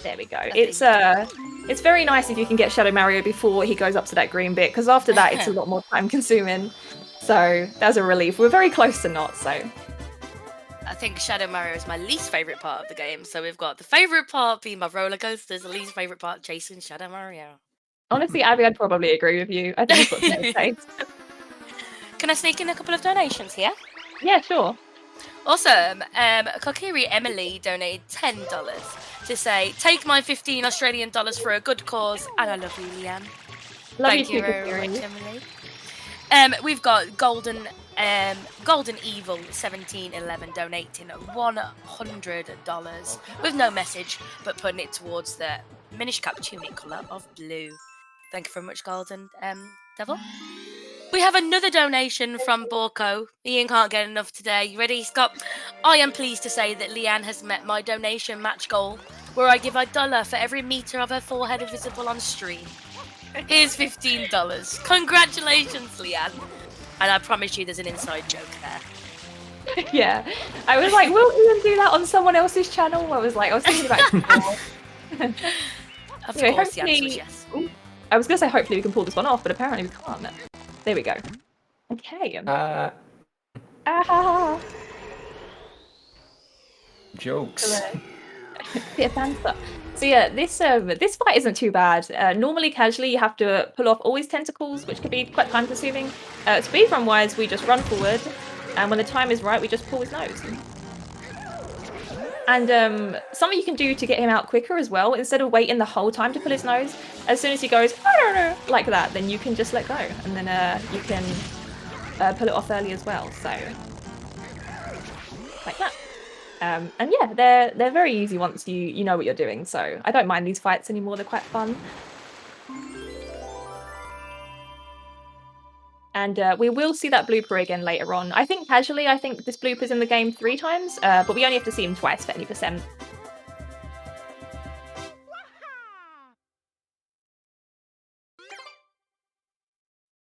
There we go. It's very nice if you can get Shadow Mario before he goes up to that green bit, because after that it's a lot more time consuming. So that's a relief. We're very close to not, so. I think Shadow Mario is my least favourite part of the game. So we've got the favourite part being my roller coasters, the least favourite part chasing Shadow Mario. Honestly, Abby, I'd probably agree with you. I think it's got no taste. Can I sneak in a couple of donations here? Yeah, sure. Awesome. Kokiri Emily donated $10 to say, take my 15 Australian dollars for a good cause, and I love you, Leanne. Thank you very much, Emily. We've got Golden Evil 1711 donating $100 with no message, but putting it towards the Minish Cap tunic colour of blue. Thank you very much, Golden Devil. We have another donation from Borko. Ian can't get enough today. You ready, Scott? I am pleased to say that Leanne has met my donation match goal, where I give $1 for every metre of her forehead visible on stream. Here's $15. Congratulations, Leanne. And I promise you there's an inside joke there. Yeah. I was like, will Ian do that on someone else's channel? I was thinking about it. Of course, the answer is yes. I was going to say hopefully we can pull this one off, but apparently we can't. There we go. Okay. Jokes. Bit of banter. So yeah, this fight isn't too bad. Normally, casually, you have to pull off all his tentacles, which could be quite time-consuming. Speedrun wise, we just run forward, and when the time is right, we just pull his nose. And something you can do to get him out quicker as well, instead of waiting the whole time to pull his nose, as soon as he goes, I don't know, like that, then you can just let go, and then you can pull it off early as well. So like that. And yeah, they're very easy once you know what you're doing. So I don't mind these fights anymore. They're quite fun. And we will see that blooper again later on. I think casually, I think this blooper's in the game 3 times, but we only have to see him twice for any percent.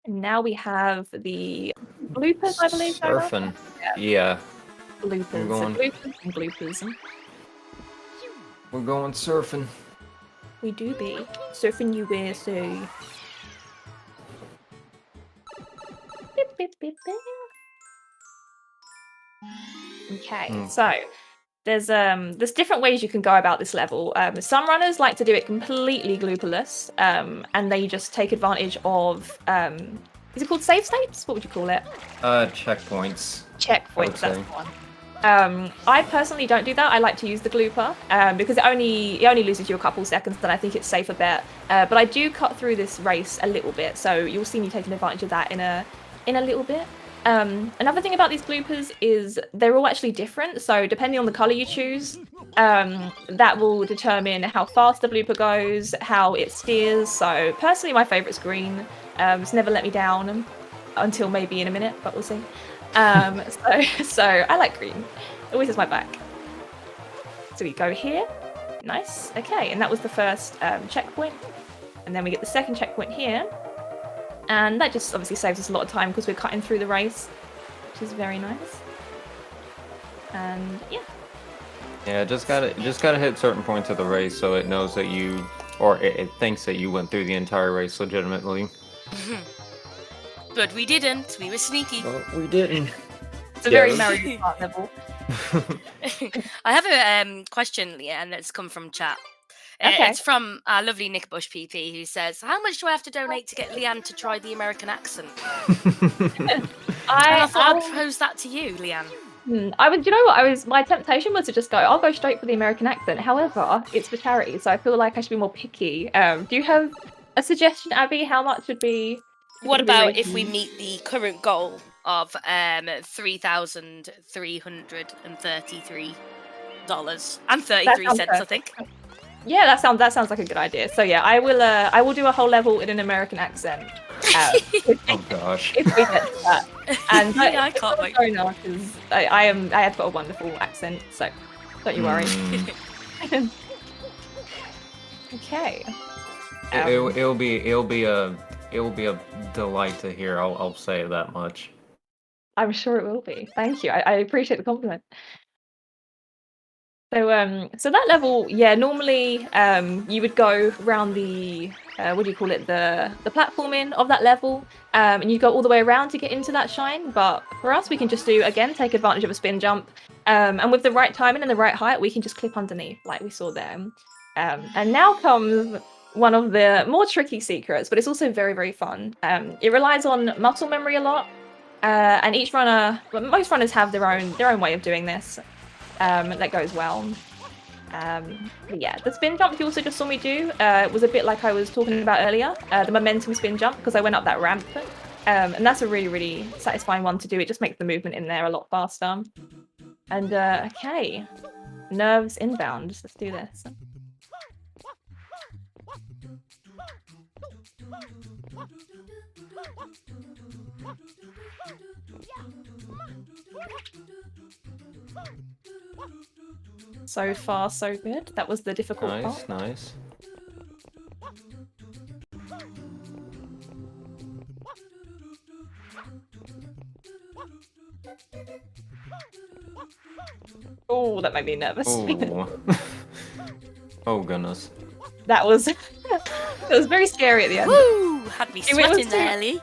And now we have the bloopers, I believe. Surfing. Yeah. Bloopers. We're going... bloopers and bloopers. We're going surfing. We do be. Surfing USA. Beep, beep, beep, beep. Okay, so there's different ways you can go about this level. Some runners like to do it completely glooperless, and they just take advantage of is it called save states? What would you call it? Checkpoints. Checkpoints, that's the one. I personally don't do that. I like to use the glooper because it only loses you a couple seconds, then I think it's safer bet. But I do cut through this race a little bit, so you'll see me taking advantage of that in a little bit. Another thing about these bloopers is they're all actually different, so depending on the colour you choose, that will determine how fast the blooper goes, how it steers. So personally my favourite's green. It's never let me down until maybe in a minute, but we'll see. So I like green. It always has my back. So we go here. Nice. Okay, and that was the first checkpoint. And then we get the second checkpoint here. And that just obviously saves us a lot of time because we're cutting through the race, which is very nice. And yeah. Yeah, just gotta hit certain points of the race so it knows that you, or it thinks that you went through the entire race legitimately. But we didn't. We were sneaky. Well, we didn't. It's a very Mario Kart level. I have a question, Leanne, that's come from chat. Okay. It's from our lovely Nick Bush PP, who says, "How much do I have to donate to get Leanne to try the American accent?" I thought I'd pose that to you, Leanne. I would. You know what? My temptation was to just go. I'll go straight for the American accent. However, it's for charity, so I feel like I should be more picky. Do you have a suggestion, Abby? How much would be? What about if we meet the current goal of $3,333.33, I think. Yeah, that sounds like a good idea. So yeah, I will do a whole level in an American accent. Oh gosh. If we get to that. And yeah, I can't wait. Because I have got a wonderful accent, so don't you worry. Okay. It'll be a delight to hear. I'll say that much. I'm sure it will be. Thank you. I appreciate the compliment. So that level, yeah, normally you would go around the what do you call it, the platforming of that level, and you go all the way around to get into that shine. But for us, we can just take advantage of a spin jump, And with the right timing and the right height, we can just clip underneath, like we saw there. And now comes one of the more tricky secrets, but it's also very, very fun. It relies on muscle memory a lot, and each runner, well, most runners have their own way of doing this that goes well. But yeah, the spin jump you also just saw me do was a bit like I was talking about earlier, the momentum spin jump, because I went up that ramp. And that's a really, really satisfying one to do. It just makes the movement in there a lot faster. And okay, nerves inbound. Let's do this. So far, so good. That was the difficult part. Nice. Oh, that made me nervous. Oh goodness. That was it was very scary at the end. Woo! Had me sweating there, Ellie.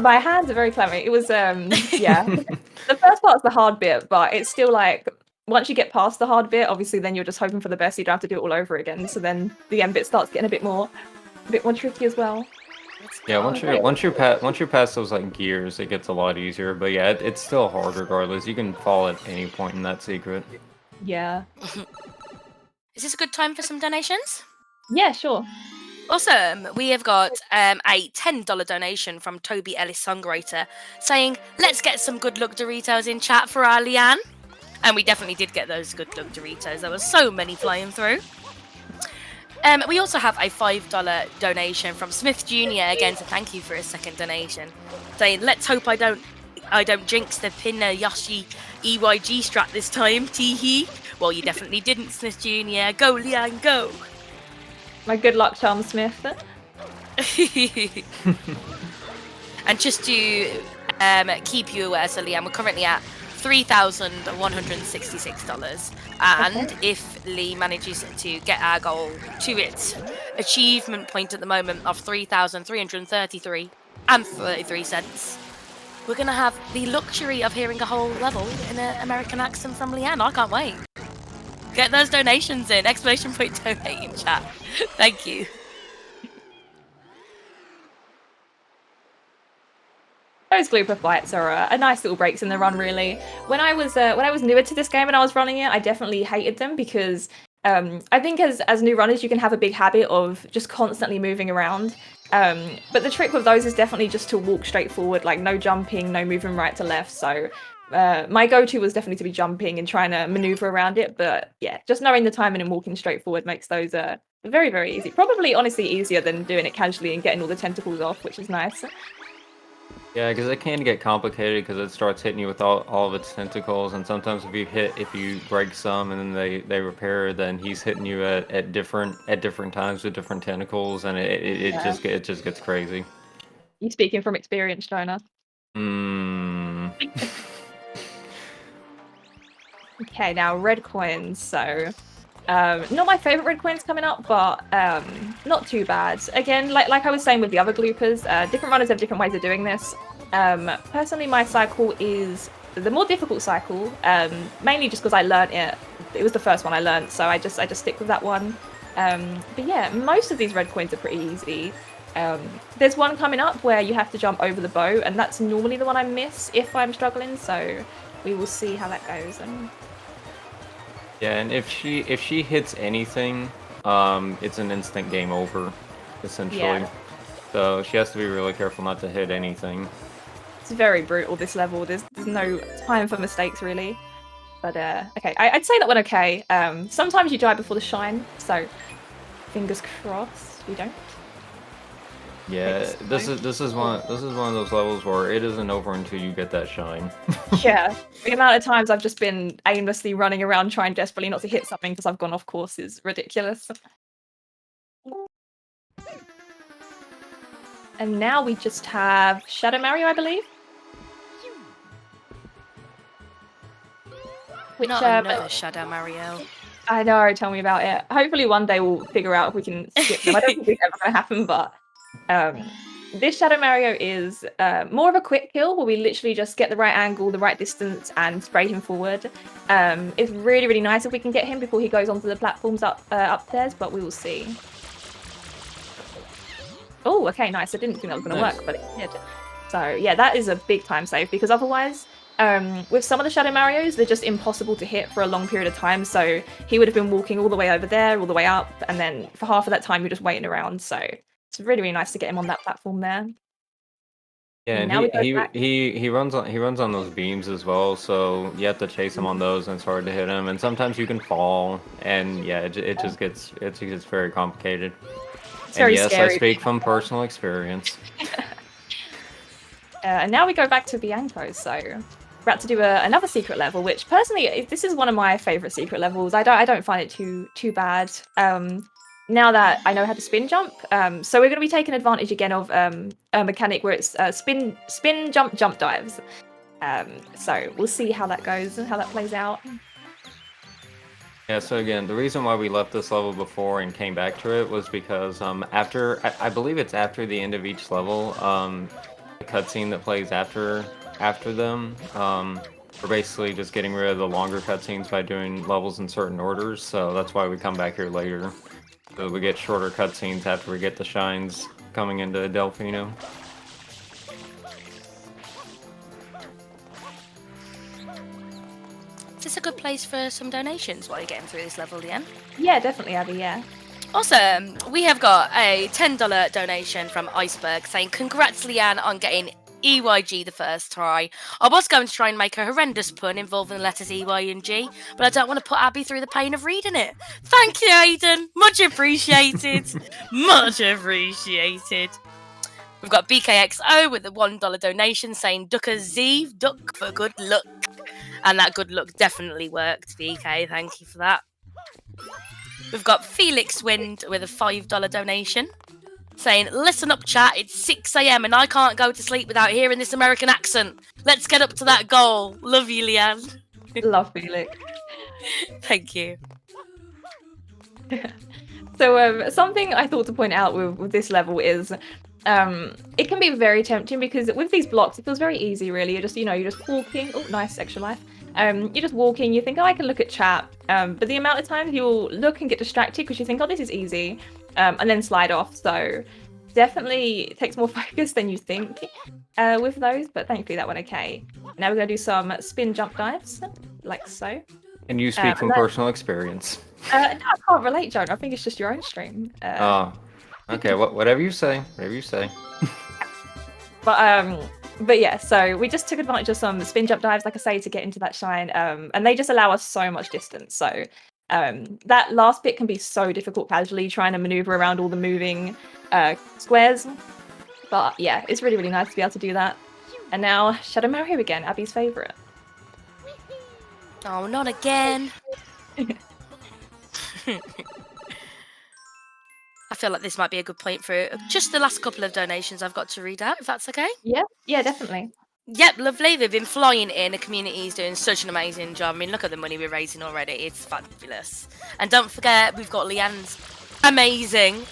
My hands are very clammy. It was yeah. The first part's the hard bit, but it's still like once you get past the hard bit, obviously then you're just hoping for the best, so you don't have to do it all over again. So then the end bit starts getting a bit more tricky as well. Yeah, once you pass those like gears, it gets a lot easier. But yeah, it's still hard regardless. You can fall at any point in that secret. Yeah. Is this a good time for some donations? Yeah, sure. Awesome. We have got a $10 donation from Toby Ellis Songwriter saying, let's get some good luck Doritos in chat for our Leanne. And we definitely did get those good luck Doritos. There were so many flying through. We also have a $5 donation from Smith Jr. again to thank you for his second donation, saying, let's hope I don't jinx the Pinna Yoshi EYG strat this time, teehee. Well, you definitely didn't, Smith Jr. Go, Leanne, go. My good luck charm, Smith. And just to keep you aware, so Leanne, we're currently at $3,166. And if Lee manages to get our goal to its achievement point at the moment of $3,333 and 33 cents, we're going to have the luxury of hearing a whole level in an American accent from Leanne. I can't wait. Get those donations in! ! Donate in chat. Thank you. Those glooper fights are a nice little breaks in the run, really. When I was newer to this game and I was running it, I definitely hated them because I think as new runners you can have a big habit of just constantly moving around. But the trick with those is definitely just to walk straight forward, like no jumping, no moving right to left. So my go-to was definitely to be jumping and trying to maneuver around it. But yeah, just knowing the timing and walking straight forward makes those very, very easy. Probably, honestly, easier than doing it casually and getting all the tentacles off, which is nice. Yeah, because it can get complicated because it starts hitting you with all of its tentacles, and sometimes if you break some and then they repair, then he's hitting you at different times with different tentacles, and it just gets crazy. You speaking from experience, Jonah? Okay, now red coins. So not my favorite red coins coming up, but not too bad. Again, like I was saying with the other gloopers, different runners have different ways of doing this. Personally, my cycle is the more difficult cycle, mainly just because I learnt it. It was the first one I learnt, so I just stick with that one. But yeah, most of these red coins are pretty easy. There's one coming up where you have to jump over the bow, and that's normally the one I miss if I'm struggling. So we will see how that goes. Yeah, and if she hits anything, it's an instant game over, essentially. Yeah. So she has to be really careful not to hit anything. It's very brutal, this level. There's no time for mistakes, really. But okay, I'd say that went okay. Sometimes you die before the shine, so fingers crossed we don't. Yeah, this is one of those levels where it isn't over until you get that shine. Yeah, the amount of times I've just been aimlessly running around trying desperately not to hit something because I've gone off course is ridiculous. And now we just have Shadow Mario, I believe. Which, not another Shadow Mario. I know, tell me about it. Hopefully one day we'll figure out if we can skip them. I don't think it's ever going to happen, but this Shadow Mario is more of a quick kill, where we literally just get the right angle, the right distance, and spray him forward. It's really, really nice if we can get him before he goes onto the platforms upstairs, but we will see. Oh, okay, nice. I didn't think that was going to work, but it did. So yeah, that is a big time save, because otherwise, with some of the Shadow Marios, they're just impossible to hit for a long period of time. So he would have been walking all the way over there, all the way up, and then for half of that time, you're just waiting around. So it's really, really nice to get him on that platform there. Yeah, and now we go back. he runs on those beams as well, so you have to chase him on those, and it's hard to hit him. And sometimes you can fall, and yeah, it just gets very complicated. It's very yes, scary. I speak from personal experience. And now we go back to Bianco, so we're about to do another secret level, which personally, this is one of my favorite secret levels. I don't find it too bad. Now that I know how to spin jump, so we're going to be taking advantage again of a mechanic where it's spin jump dives. So we'll see how that goes and how that plays out. Yeah, so again, the reason why we left this level before and came back to it was because after, I believe it's after the end of each level, the cutscene that plays after them, we're basically just getting rid of the longer cutscenes by doing levels in certain orders, so that's why we come back here later. So we get shorter cutscenes after we get the shines coming into Delfino. Is this a good place for some donations while you're getting through this level, Leanne? Yeah, definitely, Abby, yeah. Awesome. We have got a $10 donation from Iceberg saying, congrats, Leanne, on getting EYG the first try. I was going to try and make a horrendous pun involving the letters EY and G, but I don't want to put Abby through the pain of reading it. Thank you, Aidan. Much appreciated. Much appreciated. We've got BKXO with the $1 donation saying, Ducker Z, duck for good luck. And that good luck definitely worked, BK. Thank you for that. We've got Felix Wind with a $5 donation saying, listen up, chat. It's 6 a.m. and I can't go to sleep without hearing this American accent. Let's get up to that goal. Love you, Leanne. Love Felix. Thank you. So something I thought to point out with this level is it can be very tempting, because with these blocks it feels very easy, really. You're just walking. Oh, nice extra life. You're just walking, you think, oh, I can look at chat, but the amount of times you'll look and get distracted because you think, oh, this is easy, and then slide off. So definitely takes more focus than you think with those, but thankfully that went okay. Now we're going to do some spin jump dives, like so. And you speak from personal experience. No, I can't relate, Joan. I think it's just your own stream. Okay, whatever you say. Whatever you say. But yeah, so we just took advantage of some spin jump dives, like I say, to get into that shine, and they just allow us so much distance. So that last bit can be so difficult casually, trying to maneuver around all the moving squares. But yeah, it's really, really nice to be able to do that. And now Shadow Mario again, Abby's favourite. Oh, not again. I feel like this might be a good point for just the last couple of donations I've got to read out, if that's okay. Yeah, definitely. Yep, lovely. They've been flying in. The community is doing such an amazing job. I mean, look at the money we're raising already. It's fabulous. And don't forget, we've got Leanne's amazing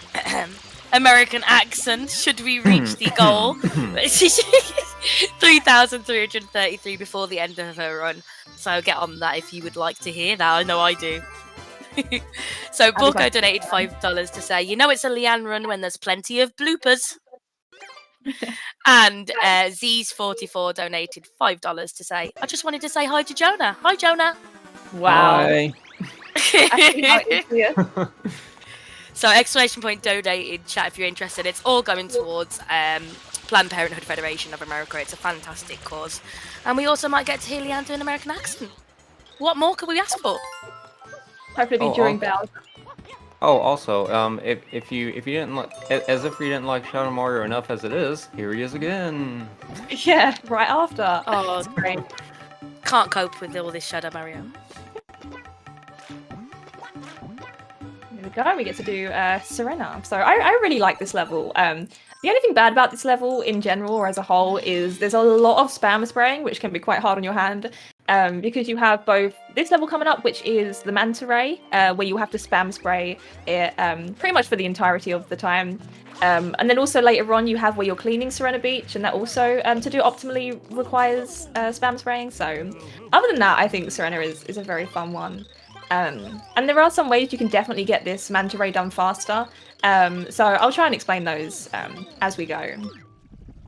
American accent. Should we reach the goal? 3,333 before the end of her run. So get on that if you would like to hear that. I know I do. So Bulko donated $5 to say, you know it's a Leanne run when there's plenty of bloopers. And Z's44 donated $5 to say, I just wanted to say hi to Jonah. Hi, Jonah. Wow. Hi. So exclamation point donated, chat if you're interested. It's all going towards Planned Parenthood Federation of America. It's a fantastic cause. And we also might get to hear Leanne do an American accent. What more could we ask for? Hopefully during Bowser. Oh, also, if you didn't as if you didn't like Shadow Mario enough as it is, here he is again. Yeah, right after. Oh, that's great. Can't cope with all this Shadow Mario. There we go. We get to do Serena. So I really like this level. The only thing bad about this level in general or as a whole is there's a lot of spam spraying, which can be quite hard on your hand. Because you have both this level coming up, which is the Manta Ray, where you have to spam spray it pretty much for the entirety of the time. And then also later on, you have where you're cleaning Serena Beach, and that also, to do optimally, requires spam spraying. So other than that, I think Serena is a very fun one. And there are some ways you can definitely get this Manta Ray done faster. So I'll try and explain those as we go.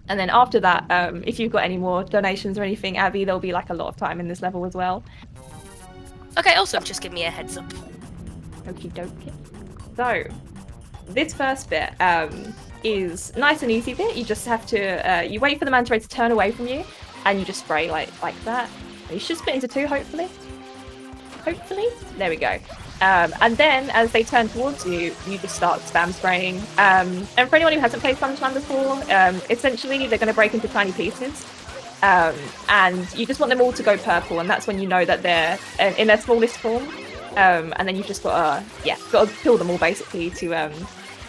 And then after that, if you've got any more donations or anything, Abby, there'll be like a lot of time in this level as well. Okay, awesome. Just give me a heads up. Okie dokie. So, this first bit is nice and easy bit. You just have to, you wait for the manta ray to turn away from you, and you just spray like that. You should split into two, hopefully. Hopefully. There we go. And then, as they turn towards you, you just start spam spraying. And for anyone who hasn't played Sunshine before, essentially they're going to break into tiny pieces. And you just want them all to go purple, and that's when you know that they're in their smallest form. And then you've just got to kill them all basically to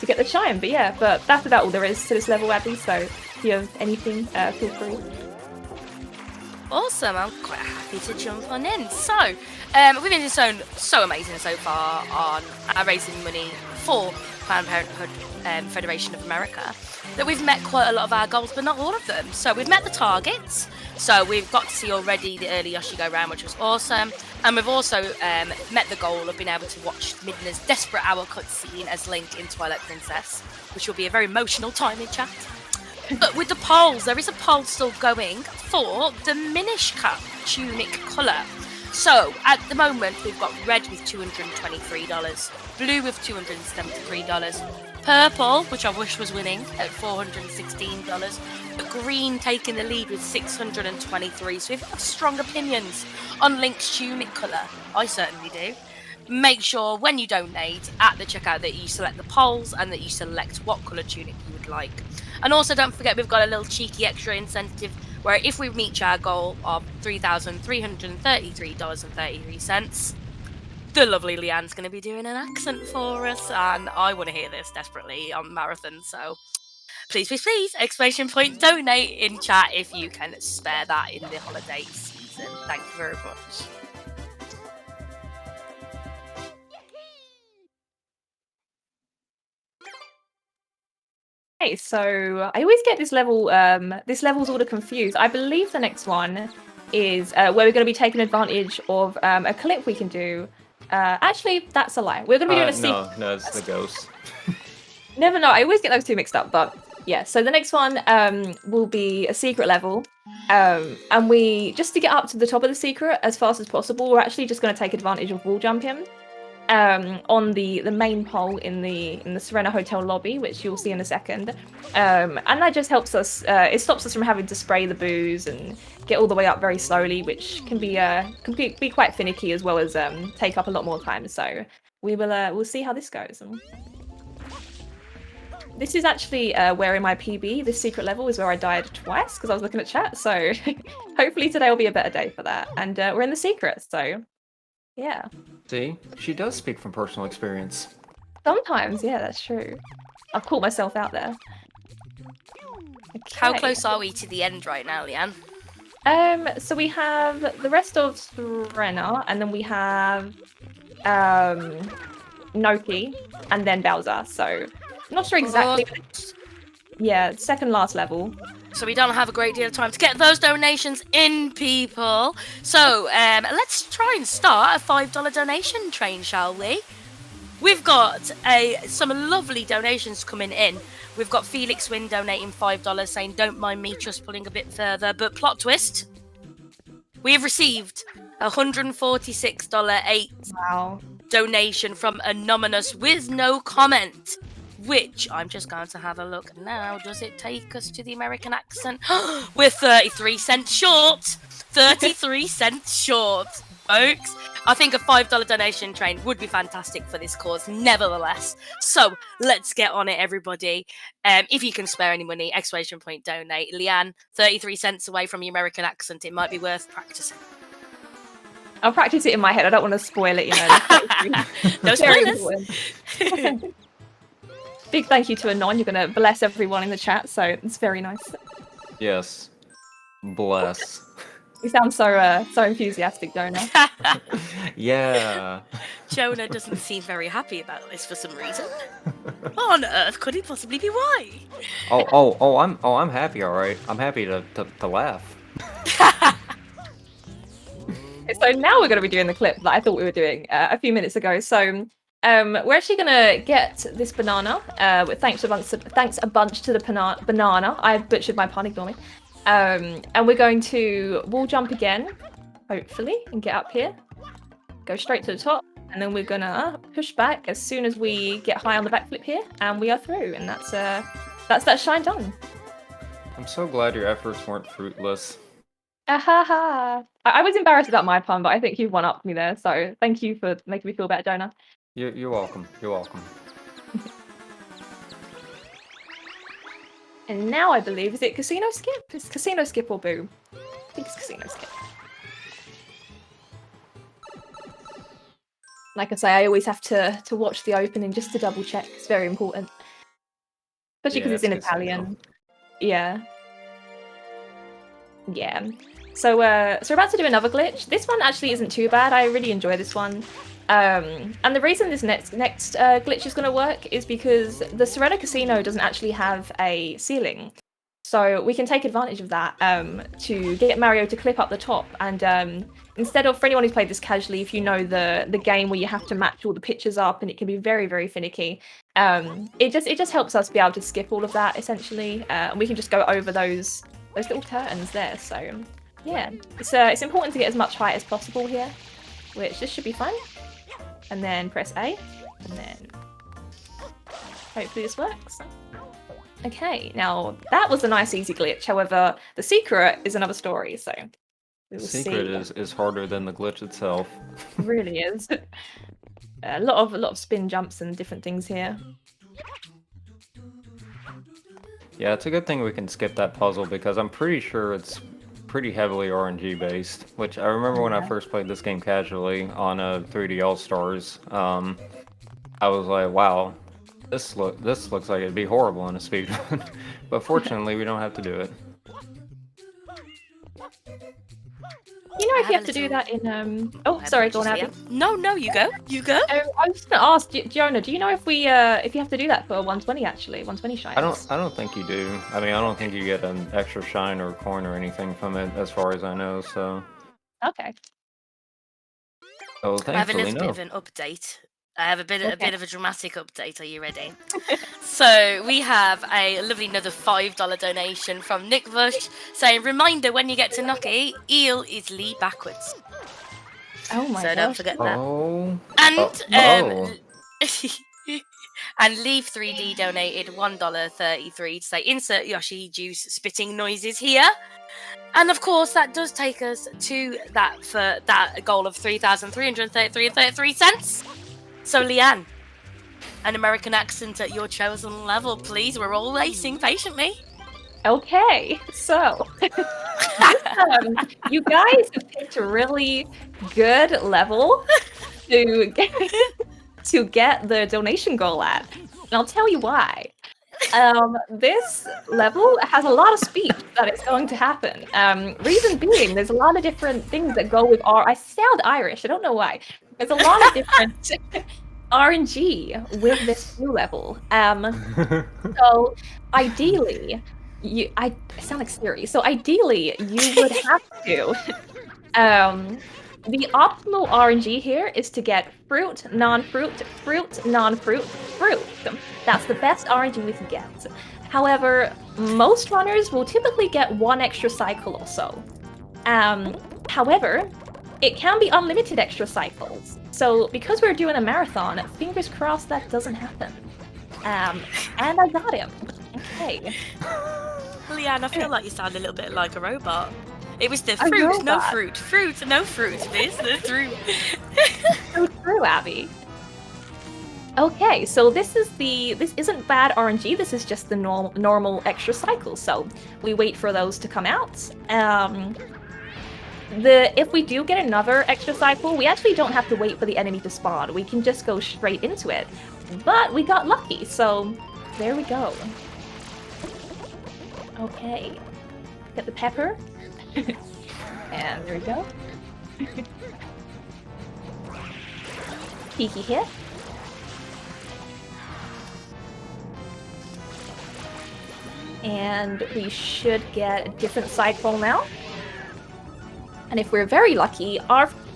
get the shine. But that's about all there is to this level, Abby. So if you have anything, feel free. Awesome, I'm quite happy to jump on in. So, we've been so amazing so far on raising money for Planned Parenthood Federation of America that we've met quite a lot of our goals, but not all of them. So we've met the targets. So we've got to see already the early Yoshi go round, which was awesome. And we've also met the goal of being able to watch Midna's desperate hour cutscene as Link in Twilight Princess, which will be a very emotional time in chat. But with the polls, there is a poll still going for the Minish Cap tunic colour. So at the moment, we've got red with $223, blue with $273, purple, which I wish was winning, at $416, but green taking the lead with $623. So if you have strong opinions on Link's tunic colour, I certainly do. Make sure when you donate at the checkout that you select the polls and that you select what colour tunic you would like. And also don't forget we've got a little cheeky extra incentive where if we reach our goal of $3,333.33, the lovely Leanne's going to be doing an accent for us, and I want to hear this desperately on Marathon, so please, please, please, exclamation point donate in chat if you can spare that in the holiday season. Thank you very much. Okay, so I always get this level. This level's all confused. I believe the next one is where we're going to be taking advantage of a clip we can do. Actually, that's a lie. We're going to be doing a secret. No, it's the ghost. Never know. I always get those two mixed up, but yeah. So the next one will be a secret level, and we just to get up to the top of the secret as fast as possible. We're actually just going to take advantage of wall jumping. On the main pole in the Serena Hotel lobby, which you'll see in a second, and that just helps us. It stops us from having to spray the booze and get all the way up very slowly, which can be quite finicky as well as take up a lot more time. So we'll see how this goes. This is actually where in my PB, this secret level is where I died twice because I was looking at chat. So hopefully today will be a better day for that, and we're in the secret. So. Yeah. See? She does speak from personal experience. Sometimes, yeah, that's true. I've caught myself out there. Okay. How close are we to the end right now, Leanne? So we have the rest of Serena, and then we have Noki, and then Bowser. So I'm not sure exactly. Yeah, second last level. So we don't have a great deal of time to get those donations in, people. So let's try and start a $5 donation train, shall we? We've got some lovely donations coming in. We've got Felix Wynn donating $5 saying, don't mind me just pulling a bit further. But plot twist, we have received a $146.08 donation from Anonymous with no comment. Which I'm just going to have a look now. Does it take us to the American accent? We're 33 cents short. 33 cents short, folks. I think a $5 donation train would be fantastic for this cause, nevertheless. So let's get on it, everybody. If you can spare any money, exclamation point donate. Leanne, 33 cents away from your American accent. It might be worth practicing. I'll practice it in my head. I don't want to spoil it, you know. No spoilers. Big thank you to Anon. You're going to bless everyone in the chat, so it's very nice. Yes. Bless. You sound so enthusiastic, Jonah. Yeah. Jonah doesn't seem very happy about this for some reason. What on earth could it possibly be? Why? I'm happy. All right, I'm happy to laugh. So now we're going to be doing the clip that I thought we were doing a few minutes ago. So we're actually going to get this banana. Thanks a bunch to the banana. I butchered my pun, ignore me. And we're going to wall jump again, hopefully, and get up here. Go straight to the top, and then we're going to push back as soon as we get high on the backflip here, and we are through. And that's that shine done. I'm so glad your efforts weren't fruitless. I was embarrassed about my pun, but I think you've one-upped me there, so thank you for making me feel better, Jonah. You're welcome. You're welcome. And now I believe, is it Casino Skip? It's Casino Skip or Boo? I think it's Casino Skip. Like I say, I always have to watch the opening just to double check. It's very important. Especially because it's in Italian. Yeah. Yeah. So we're about to do another glitch. This one actually isn't too bad. I really enjoy this one. And the reason this next glitch is going to work is because the Serena Casino doesn't actually have a ceiling. So we can take advantage of that to get Mario to clip up the top. And instead of, for anyone who's played this casually, if you know the game where you have to match all the pictures up and it can be very, very finicky, it just helps us be able to skip all of that, essentially. And we can just go over those little curtains there. So yeah, it's important to get as much height as possible here, which this should be fun. And then press A, and then hopefully this works. Okay, now that was a nice easy glitch. However, the secret is another story, so we will see. The secret is harder than the glitch itself. It really is. A lot of spin jumps and different things here. Yeah, it's a good thing we can skip that puzzle because I'm pretty sure it's pretty heavily RNG based, which I remember when I first played this game casually on 3D All-Stars. I was like, wow, this looks like it'd be horrible in a speedrun. But fortunately, we don't have to do it. You know, if you have to do that in oh, sorry, go on, Abby. No, you go. You go. I was just gonna ask, Jonah, do you know if you have to do that for 120 actually, 120 shines? I don't think you do. I mean, I don't think you get an extra shine or coin or anything from it, as far as I know. So. Okay. Oh, I have a thankfully, little no. bit of an update. I have a bit of a dramatic update. Are you ready? So we have a lovely another $5 donation from Nick Bush saying, "Reminder: when you get to Noki, eel is Lee backwards." Oh my god! So don't forget that. Oh. And and Leave 3D donated $1.33 to say, "Insert Yoshi juice spitting noises here." And of course, that does take us to that goal of $3,333.33. So, Leanne, an American accent at your chosen level, please. We're all waiting patiently. Okay, so you guys have picked a really good level to get the donation goal at, and I'll tell you why. This level has a lot of speech that it's going to happen. Reason being, there's a lot of different things that go with I sound Irish. I don't know why. There's a lot of different RNG with this new level. So ideally, I sound like Siri. So ideally, you would have to. The optimal RNG here is to get fruit, non-fruit, fruit, non-fruit, fruit. That's the best RNG we can get. However, most runners will typically get one extra cycle or so. However, it can be unlimited extra cycles. So because we're doing a marathon, fingers crossed that doesn't happen. And I got him. Okay. Leanne, I feel like you sound a little bit like a robot. It was the fruit, no fruit, fruit, no fruit. This, the fruit. So true, Abby. Okay, so this isn't bad RNG. This is just the normal extra cycle. So we wait for those to come out. If we do get another extra cycle, we actually don't have to wait for the enemy to spawn. We can just go straight into it. But we got lucky, so there we go. Okay, get the pepper. And there we go. Kiki here. And we should get a different cycle now. And if we're very lucky,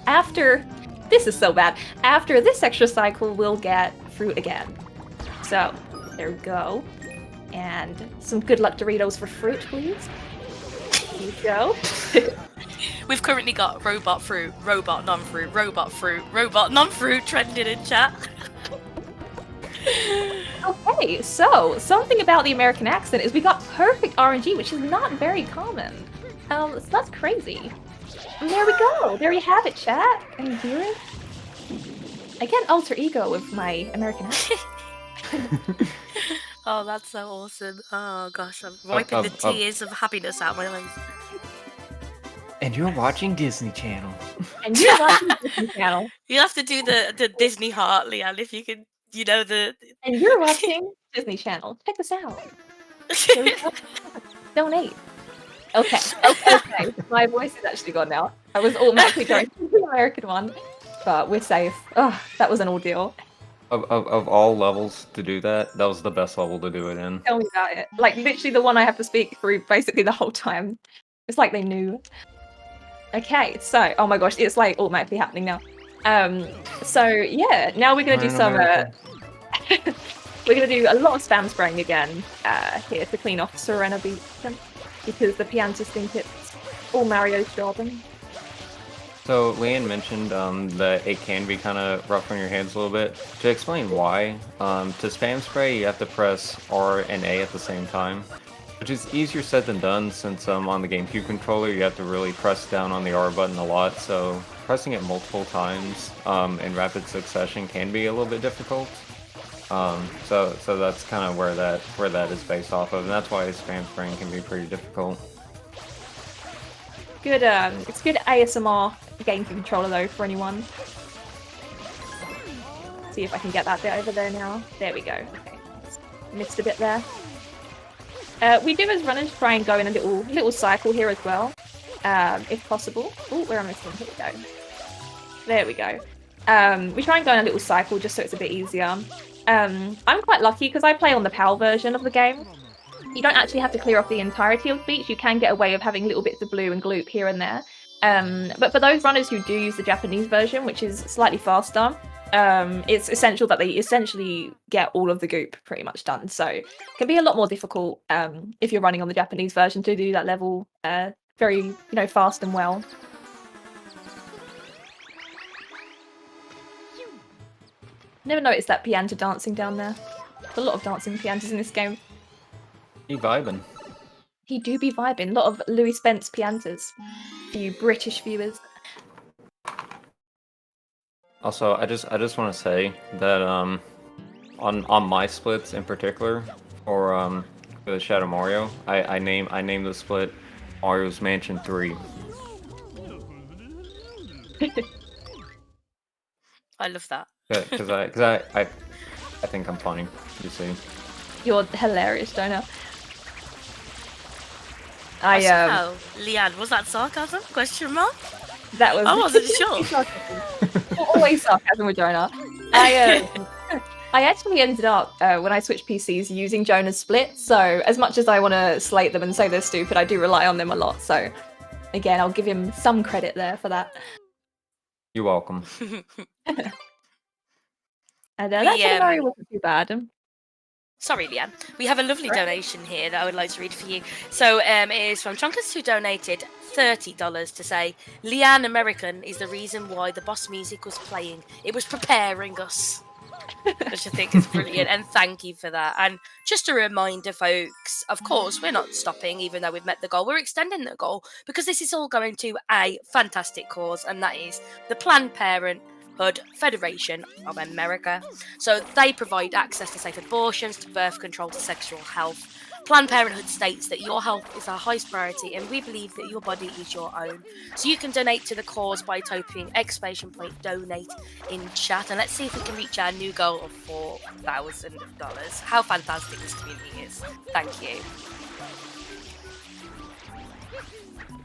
after this is so bad. After this extra cycle, we'll get fruit again. So there we go. And some good luck Doritos for fruit, please. There you go. We've currently got robot fruit, robot non-fruit, robot fruit, robot non-fruit trending in chat. Okay, so something about the American accent is we got perfect RNG, which is not very common. So that's crazy. And there we go. There you have it, chat. Can you hear it? I get alter ego with my American accent. Oh, that's so awesome. Oh gosh, I'm wiping the tears of happiness out my eyes. And you're watching Disney Channel. And you're watching Disney Channel. You'll have to do the Disney heart, Leanne, if you can, you know, the... And you're watching Disney Channel. Check this out. There we go. Donate. Okay. My voice is actually gone now. I was automatically going to the American one, but we're safe. Oh, that was an ordeal. Of all levels to do that, that was the best level to do it in. Tell me about it. Like, literally the one I have to speak through basically the whole time. It's like they knew. Okay, so, oh my gosh, it's like automatically happening now. So yeah, now we're gonna do some, we're gonna do a lot of spam spraying again, here to clean off Serena Beacon, because the Piantas think it's all Mario's job. So Leanne mentioned that it can be kind of rough on your hands a little bit. To explain why, to spam spray you have to press R and A at the same time, which is easier said than done since on the GameCube controller you have to really press down on the R button a lot, so pressing it multiple times in rapid succession can be a little bit difficult. So that's kind of where that is based off of, and that's why spam spraying can be pretty difficult. Good, it's good ASMR GameCube controller though for anyone. See if I can get that bit over there now. There we go. Okay, missed a bit there. We do as runners try and go in a little cycle here as well, if possible. Oh, where am I missing? Here we go. There we go. We try and go in a little cycle just so it's a bit easier. I'm quite lucky because I play on the PAL version of the game. You don't actually have to clear off the entirety of the beach. You can get away with having little bits of blue and gloop here and there. But for those runners who do use the Japanese version, which is slightly faster, it's essential that they essentially get all of the goop pretty much done. So it can be a lot more difficult if you're running on the Japanese version to do that level very, fast and well. Never noticed that Pianta dancing down there. There's a lot of dancing Piantas in this game. He vibing. He do be vibing. A lot of Louis Spence Piantas for you British viewers. Also, I just want to say that on my splits in particular for the Shadow Mario, I named the split Mario's Mansion 3. I love that. Because I think I'm funny. You see. You're hilarious, Jonah. Leanne, was that sarcasm? Question mark? That was. I wasn't sure. Always sarcasm with Jonah. I actually ended up when I switched PCs using Jonah's split. So as much as I want to slate them and say they're stupid, I do rely on them a lot. So again, I'll give him some credit there for that. You're welcome. And that Mario wasn't too bad. Sorry, Leanne. We have a lovely donation here that I would like to read for you. So it is from Chunkus, who donated $30 to say, Leanne American is the reason why the boss music was playing. It was preparing us. Which I think is brilliant, and thank you for that. And just a reminder, folks, of course, we're not stopping, even though we've met the goal. We're extending the goal because this is all going to a fantastic cause, and that is the Planned Parenthood Federation of America. So they provide access to safe abortions, to birth control, to sexual health. Planned Parenthood states that your health is our highest priority, and we believe that your body is your own. So you can donate to the cause by typing !donate in chat, and let's see if we can reach our new goal of $4,000. How fantastic this community is. Thank you.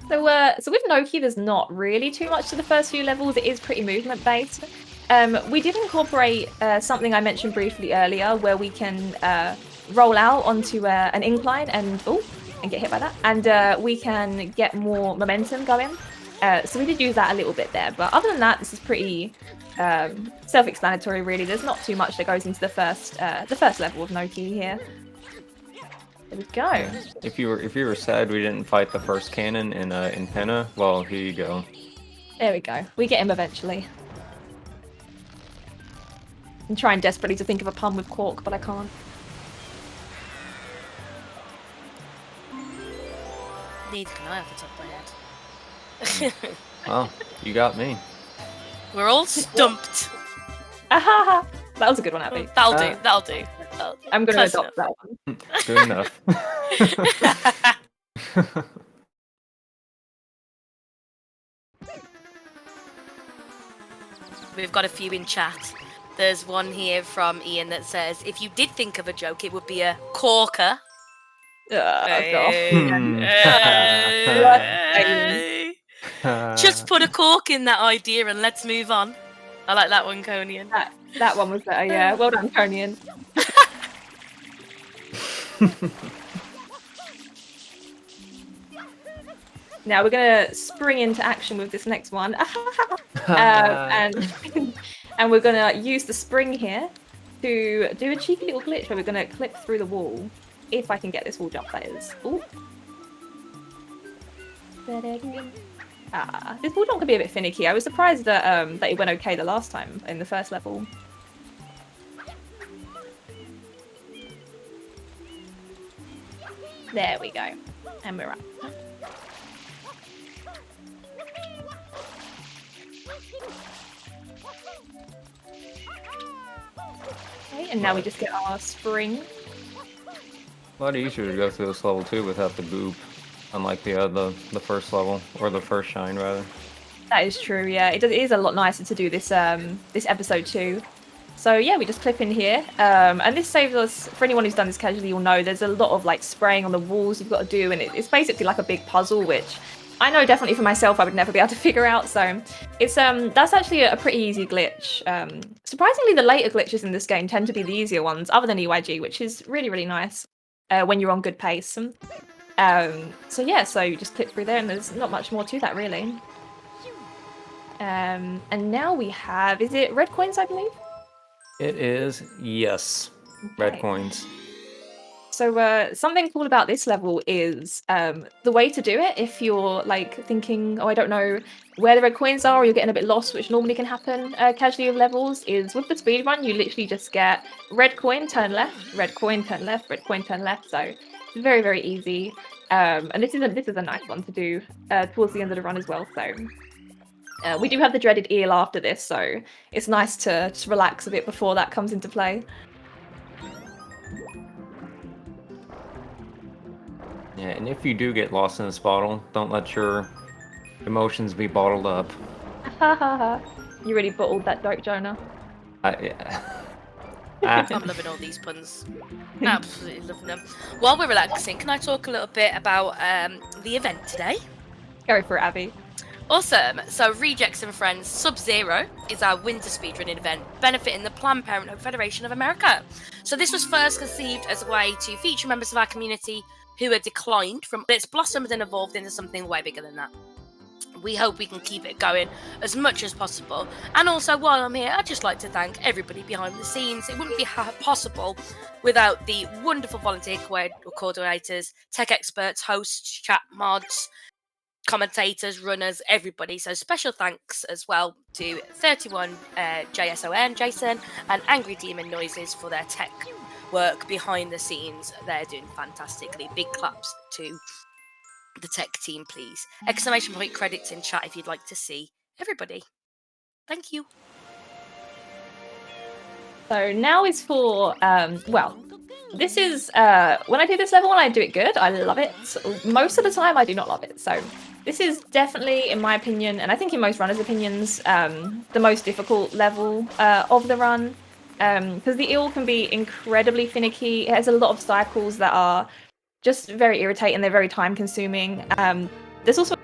So with Noki, there's not really too much to the first few levels. It is pretty movement based. We did incorporate something I mentioned briefly earlier, where we can roll out onto an incline and get hit by that, and we can get more momentum going. So we did use that a little bit there, but other than that, this is pretty self-explanatory. Really, there's not too much that goes into the first level of Noki here. There we go. Yeah. If you were sad we didn't fight the first cannon in Penna, well, here you go. There we go. We get him eventually. I'm trying desperately to think of a pun with Cork, but I can't. Neither can I off the top of my head. Well, you got me. We're all stumped. Ahaha! That was a good one, Abby. That'll do. That'll do. I'm going to Close adopt that one. Good enough. We've got a few in chat. There's one here from Ian that says, if you did think of a joke, it would be a corker. Just put a cork in that idea and let's move on. I like that one, Conian. That one was better, yeah. Well done, Conian. Now we're going to spring into action with this next one. And we're going to use the spring here to do a cheeky little glitch where we're going to clip through the wall. If I can get this wall jump, that is. Ooh. This wall jump can be a bit finicky. I was surprised that it went okay the last time in the first level. There we go. And we're up. Okay, and now we just get our spring. A lot easier to go through this level too without the goop, unlike the first level, or the first shine rather. That is true, yeah. It is a lot nicer to do this this episode too. So yeah, we just clip in here, and this saves us. For anyone who's done this casually, you'll know there's a lot of like spraying on the walls you've got to do, and it's basically like a big puzzle, which I know definitely for myself I would never be able to figure out. So it's that's actually a pretty easy glitch. Surprisingly, the later glitches in this game tend to be the easier ones, other than EYG, which is really really nice when you're on good pace. So yeah, so you just clip through there, and there's not much more to that really. And now we have, is it red coins, I believe? It is, yes. Red Okay. coins. So something cool about this level is the way to do it if you're like thinking, oh, I don't know where the red coins are, or you're getting a bit lost, which normally can happen casually with levels, is with the speed run, you literally just get red coin, turn left, red coin, turn left, red coin, turn left. So it's very, very easy. And this is a nice one to do towards the end of the run as well. So we do have the dreaded eel after this, so it's nice to just relax a bit before that comes into play. Yeah, and if you do get lost in this bottle, don't let your emotions be bottled up. You really bottled that joke, Jonah. I'm loving all these puns. Absolutely loving them. While we're relaxing, can I talk a little bit about the event today? Go for it, Abby. Awesome. So Rejects and Friends Sub-Zero is our winter speedrunning event benefiting the Planned Parenthood Federation of America. So this was first conceived as a way to feature members of our community who had declined from, but it's blossomed and evolved into something way bigger than that. We hope we can keep it going as much as possible. And also, while I'm here, I'd just like to thank everybody behind the scenes. It wouldn't be possible without the wonderful volunteer coordinators, tech experts, hosts, chat mods, commentators, runners, everybody. So special thanks as well to 31 JSON, Jason, and Angry Demon Noises for their tech work behind the scenes. They're doing fantastically. Big claps to the tech team, please. Exclamation point credits in chat if you'd like to see everybody. Thank you. So now is for, well, this is, when I do this level and I do it good, I love it. Most of the time I do not love it. So this is definitely, in my opinion, and I think in most runners' opinions, the most difficult level of the run. Because the eel can be incredibly finicky. It has a lot of cycles that are just very irritating. They're very time consuming. There's also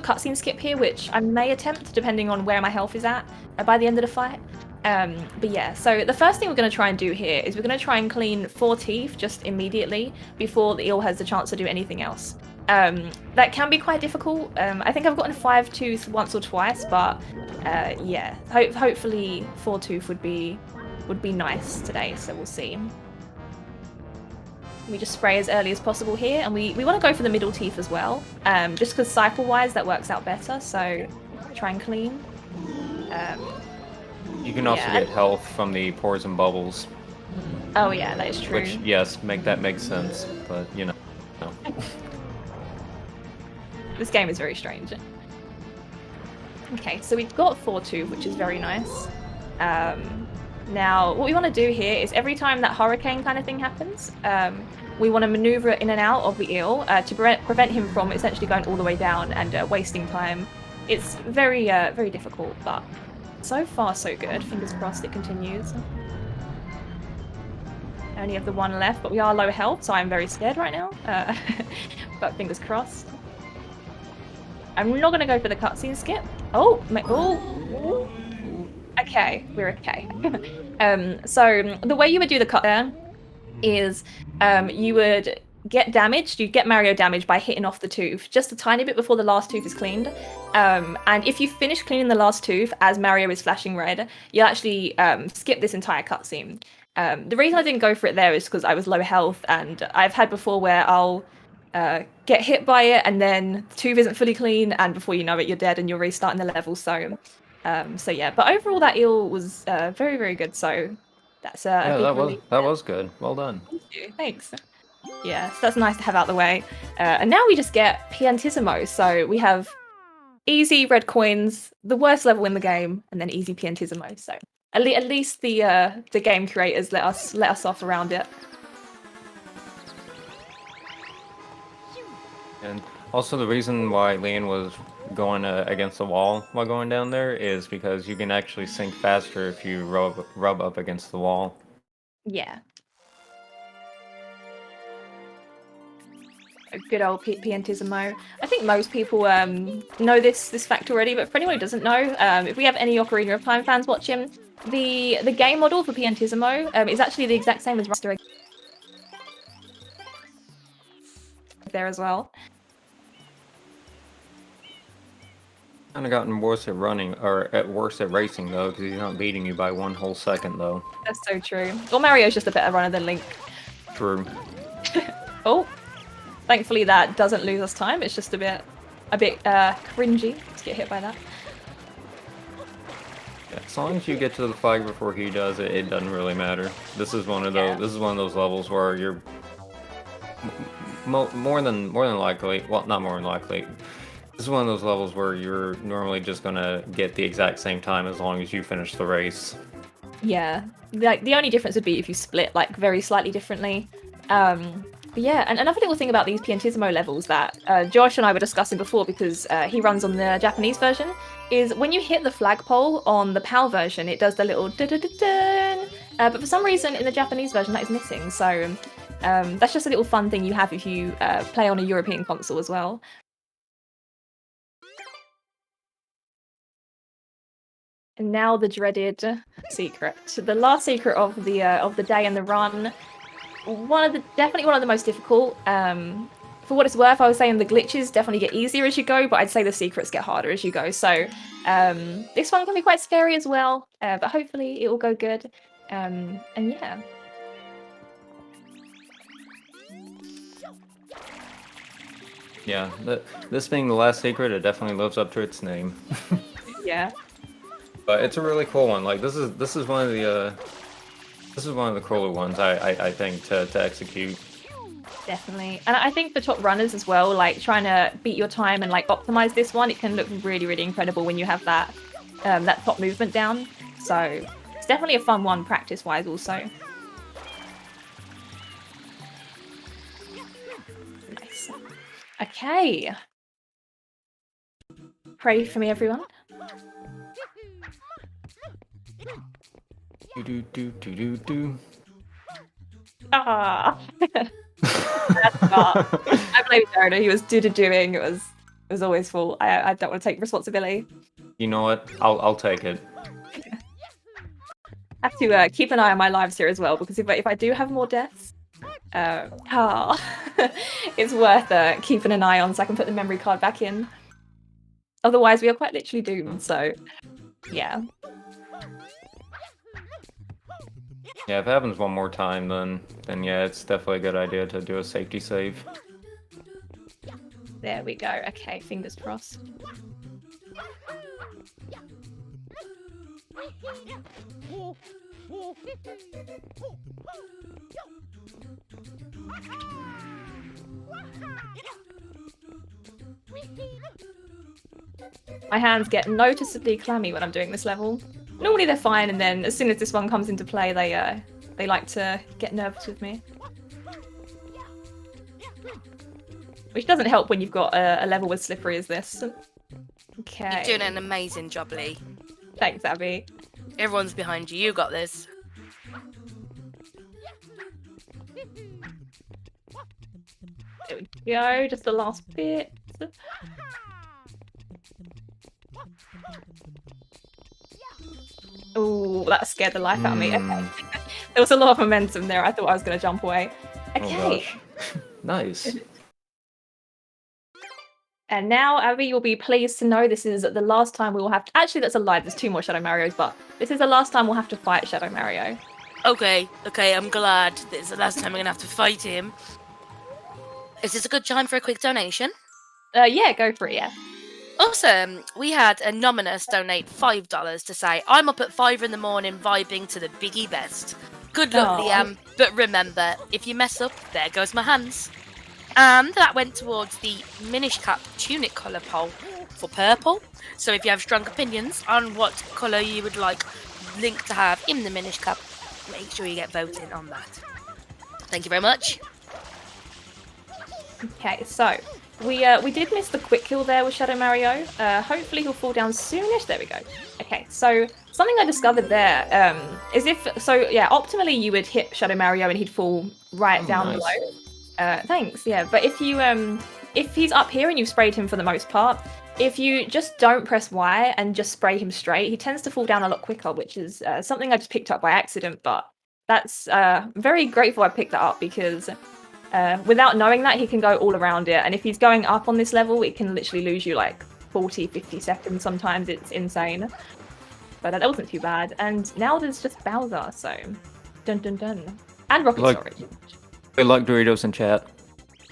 cutscene skip here, which I may attempt depending on where my health is at by the end of the fight. But yeah, so the first thing we're going to try and do here is we're going to try and clean 4 teeth just immediately before the eel has the chance to do anything else. That can be quite difficult. I think I've gotten 5 tooth once or twice, but yeah, hopefully 4 tooth would be nice today, so we'll see. We just spray as early as possible here, and we want to go for the middle teeth as well, just because cycle-wise that works out better, so try and clean. You can also get health from the pores and bubbles. Oh yeah, that is true. Which, yes, that makes sense, but you know. No. This game is very strange. Okay, so we've got 4 tooth, which is very nice. Now, what we want to do here is every time that hurricane kind of thing happens, we want to maneuver in and out of the eel to prevent him from essentially going all the way down and wasting time. It's very, very difficult, but so far so good. Fingers crossed it continues. I only have the 1 left, but we are low health, so I'm very scared right now. But fingers crossed. I'm not going to go for the cutscene skip. Oh, okay, we're okay. So the way you would do the cut there is you would get damaged. You get Mario damage by hitting off the tooth just a tiny bit before the last tooth is cleaned. And if you finish cleaning the last tooth as Mario is flashing red, you'll actually skip this entire cutscene. The reason I didn't go for it there is because I was low health, and I've had before where I'll get hit by it and then the tooth isn't fully clean, and before you know it, you're dead and you're restarting the level. So yeah, but overall that eel was very, very good. So that's a big relief. That was good. Well done. Thank you. Thanks. Yeah, so that's nice to have out the way. And now we just get Piantissimo. So we have easy red coins, the worst level in the game, and then easy Piantissimo. So at least the game creators let us off around it. And also the reason why Leanne was going against the wall while going down there is because you can actually sink faster if you rub up against the wall. Yeah. A good old Piantissimo. I think most people know this fact already, but for anyone who doesn't know, if we have any Ocarina of Time fans watching, the game model for Piantissimo is actually the exact same as Raster there as well. Kind of gotten worse at running, or worse at racing though, because he's not beating you by 1 whole second though. That's so true. Well, Mario's just a better runner than Link. True. Oh, thankfully that doesn't lose us time. It's just a bit cringy to get hit by that. Yeah, as long as you get to the flag before he does it, it doesn't really matter. This is one of those. This is one of those levels where you're more than likely. Well, not more than likely. This is one of those levels where you're normally just gonna get the exact same time as long as you finish the race. Yeah, like the only difference would be if you split like very slightly differently. But yeah, and another little thing about these Piantissimo levels that Josh and I were discussing before, because he runs on the Japanese version, is when you hit the flagpole on the PAL version, it does the little da-da-da-dun. But for some reason in the Japanese version that is missing. So that's just a little fun thing you have if you play on a European console as well. And now the dreaded secret. The last secret of the day and the run. Definitely one of the most difficult. For what it's worth, I was saying the glitches definitely get easier as you go, but I'd say the secrets get harder as you go. So this one can be quite scary as well, but hopefully it will go good. And yeah. Yeah, this being the last secret, it definitely lives up to its name. Yeah. But it's a really cool one. Like this is one of the cooler ones I think to execute. Definitely. And I think for top runners as well, like trying to beat your time and like optimize this one, it can look really, really incredible when you have that top movement down. So it's definitely a fun one practice wise also. Nice. Okay. Pray for me, everyone. Do. Ah. That's not. I blame Dardo. He was doing. It was was always full. I don't want to take responsibility. You know what? I'll take it. I have to keep an eye on my lives here as well, because if I do have more deaths, it's worth keeping an eye on so I can put the memory card back in. Otherwise, we are quite literally doomed. So, yeah. Yeah, if it happens one more time, then yeah, it's definitely a good idea to do a safety save. There we go. Okay, fingers crossed. My hands get noticeably clammy when I'm doing this level. Normally they're fine, and then as soon as this one comes into play, they like to get nervous with me. Which doesn't help when you've got a level as slippery as this. Okay. You're doing an amazing job, Lee. Thanks, Abby. Everyone's behind you. You got this. There we go. Just the last bit. Oh, that scared the life out of me. Okay. There was a lot of momentum there. I thought I was going to jump away. Okay. Oh gosh. Nice. And now, Abby, you'll be pleased to know this is the last time we will have to... Actually, that's a lie. There's 2 more Shadow Marios, but this is the last time we'll have to fight Shadow Mario. Okay, I'm glad this is the last time we're going to have to fight him. Is this a good time for a quick donation? Yeah, go for it, yeah. Awesome. We had Anonymous donate $5 to say, I'm up at 5 in the morning vibing to the Biggie Best. Good luck, Liam. But remember, if you mess up, there goes my hands. And that went towards the Minish Cap tunic colour poll for purple. So if you have strong opinions on what colour you would like Link to have in the Minish Cap, make sure you get voting on that. Thank you very much. Okay, so we did miss the quick kill there with Shadow Mario. Hopefully he'll fall down soonish. There we go. Okay, so something I discovered there is optimally you would hit Shadow Mario and he'd fall right down nice. below. Thanks, yeah. But if he's up here and you've sprayed him for the most part, if you just don't press Y and just spray him straight, he tends to fall down a lot quicker, which is something I just picked up by accident. But that's very grateful I picked that up, because without knowing that, he can go all around it. And if he's going up on this level, it can literally lose you like 40, 50 seconds sometimes. It's insane. But that wasn't too bad. And now there's just Bowser, so dun dun dun. And Rocket Storage. Good luck, Doritos in chat.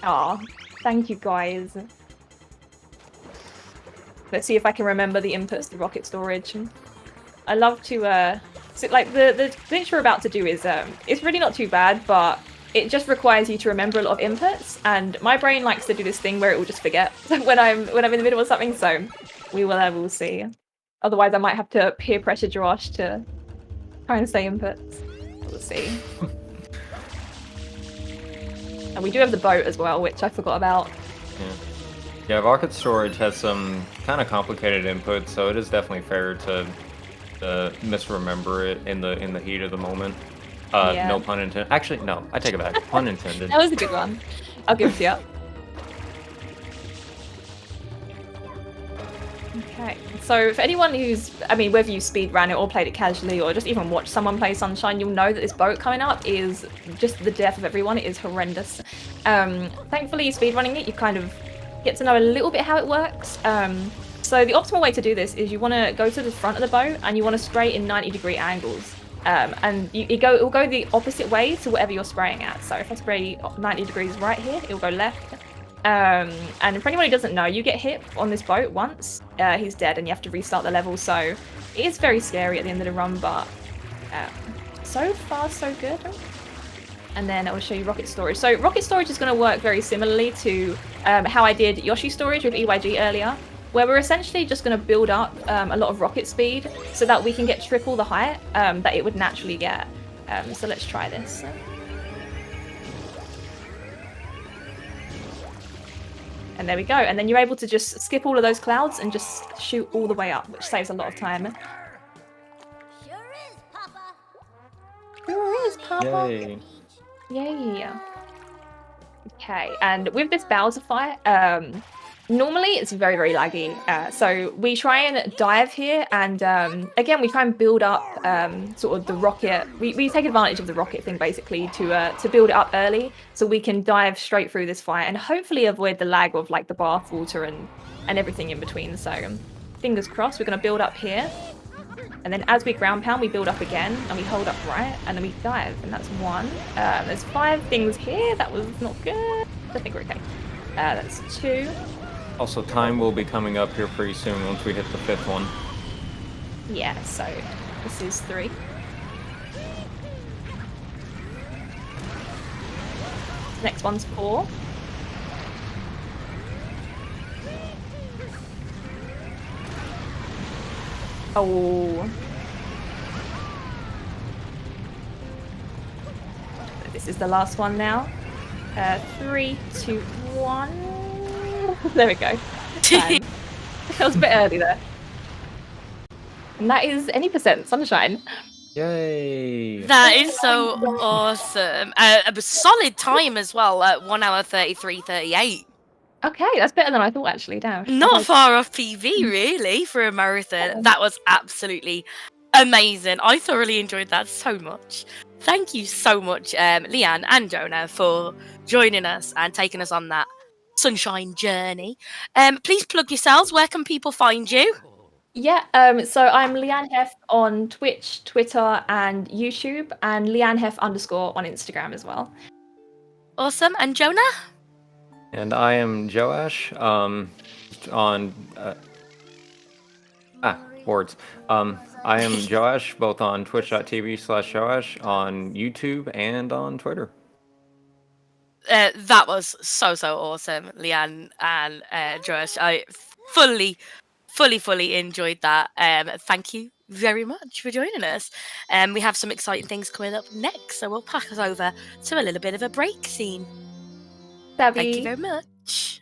Aw, thank you guys. Let's see if I can remember the inputs to Rocket Storage. I love to so like the glitch we're about to do is it's really not too bad, but it just requires you to remember a lot of inputs, and my brain likes to do this thing where it will just forget when I'm in the middle of something, so we'll see. Otherwise I might have to peer pressure Josh to try and say inputs. We'll see. And we do have the boat as well, which I forgot about. Yeah, Rocket Storage has some kind of complicated inputs, so it is definitely fair to misremember it in the heat of the moment. Yeah. No pun intended. Actually, no, I take it back. Pun intended. That was a good one. I'll give it to you. Okay, so for anyone who's, whether you speedran it or played it casually or just even watched someone play Sunshine, you'll know that this boat coming up is just the death of everyone. It is horrendous. Thankfully, speedrunning it, you kind of get to know a little bit how it works. So the optimal way to do this is you want to go to the front of the boat and you want to spray in 90-degree angles. And it will go the opposite way to whatever you're spraying at. So if I spray 90 degrees right here, it'll go left. And for anyone who doesn't know, you get hit on this boat once, he's dead and you have to restart the level. So it is very scary at the end of the run, but so far so good. And then I will show you Rocket Storage. So Rocket Storage is going to work very similarly to how I did Yoshi Storage with EYG earlier, where we're essentially just going to build up a lot of rocket speed so that we can get triple the height that it would naturally get. So let's try this. And there we go. And then you're able to just skip all of those clouds and just shoot all the way up, which saves a lot of time. Sure is, Papa. Sure is, Papa. Yay. Yay. Okay, and with this Bowser fight, Normally it's very, very laggy. So we try and dive here, and again we try and build up sort of the rocket. We take advantage of the rocket thing basically to build it up early, so we can dive straight through this fight and hopefully avoid the lag of like the bath water and everything in between. So fingers crossed. We're going to build up here, and then as we ground pound, we build up again, and we hold up right, and then we dive, and that's one. There's 5 things here. That was not good. I think we're okay. That's 2. Also, time will be coming up here pretty soon once we hit the 5th one. Yeah, so this is 3. Next one's 4. Oh. This is the last one now. 3, 2, 1. There we go. That was a bit early there. And that is any % sunshine. Yay! That is so awesome. A solid time as well at 1 hour 33:38. Okay, that's better than I thought actually. Damn. Not far off PV, really, for a marathon. That was absolutely amazing. I thoroughly enjoyed that so much. Thank you so much, Leanne and Jonah, for joining us and taking us on that sunshine journey. Please plug yourselves. Where can people find you? Yeah, so I'm Leannehef on Twitch, Twitter, and YouTube, and Leannehef_ on Instagram as well. Awesome. And Jonah? And I am Joash, on words. I am Joash, both on twitch.tv/Joash, on YouTube, and on Twitter. That was so awesome, Leanne and Josh. I fully enjoyed that. Thank you very much for joining us. We have some exciting things coming up next, so we'll pass us over to a little bit of a break scene. Savvy. Thank you very much.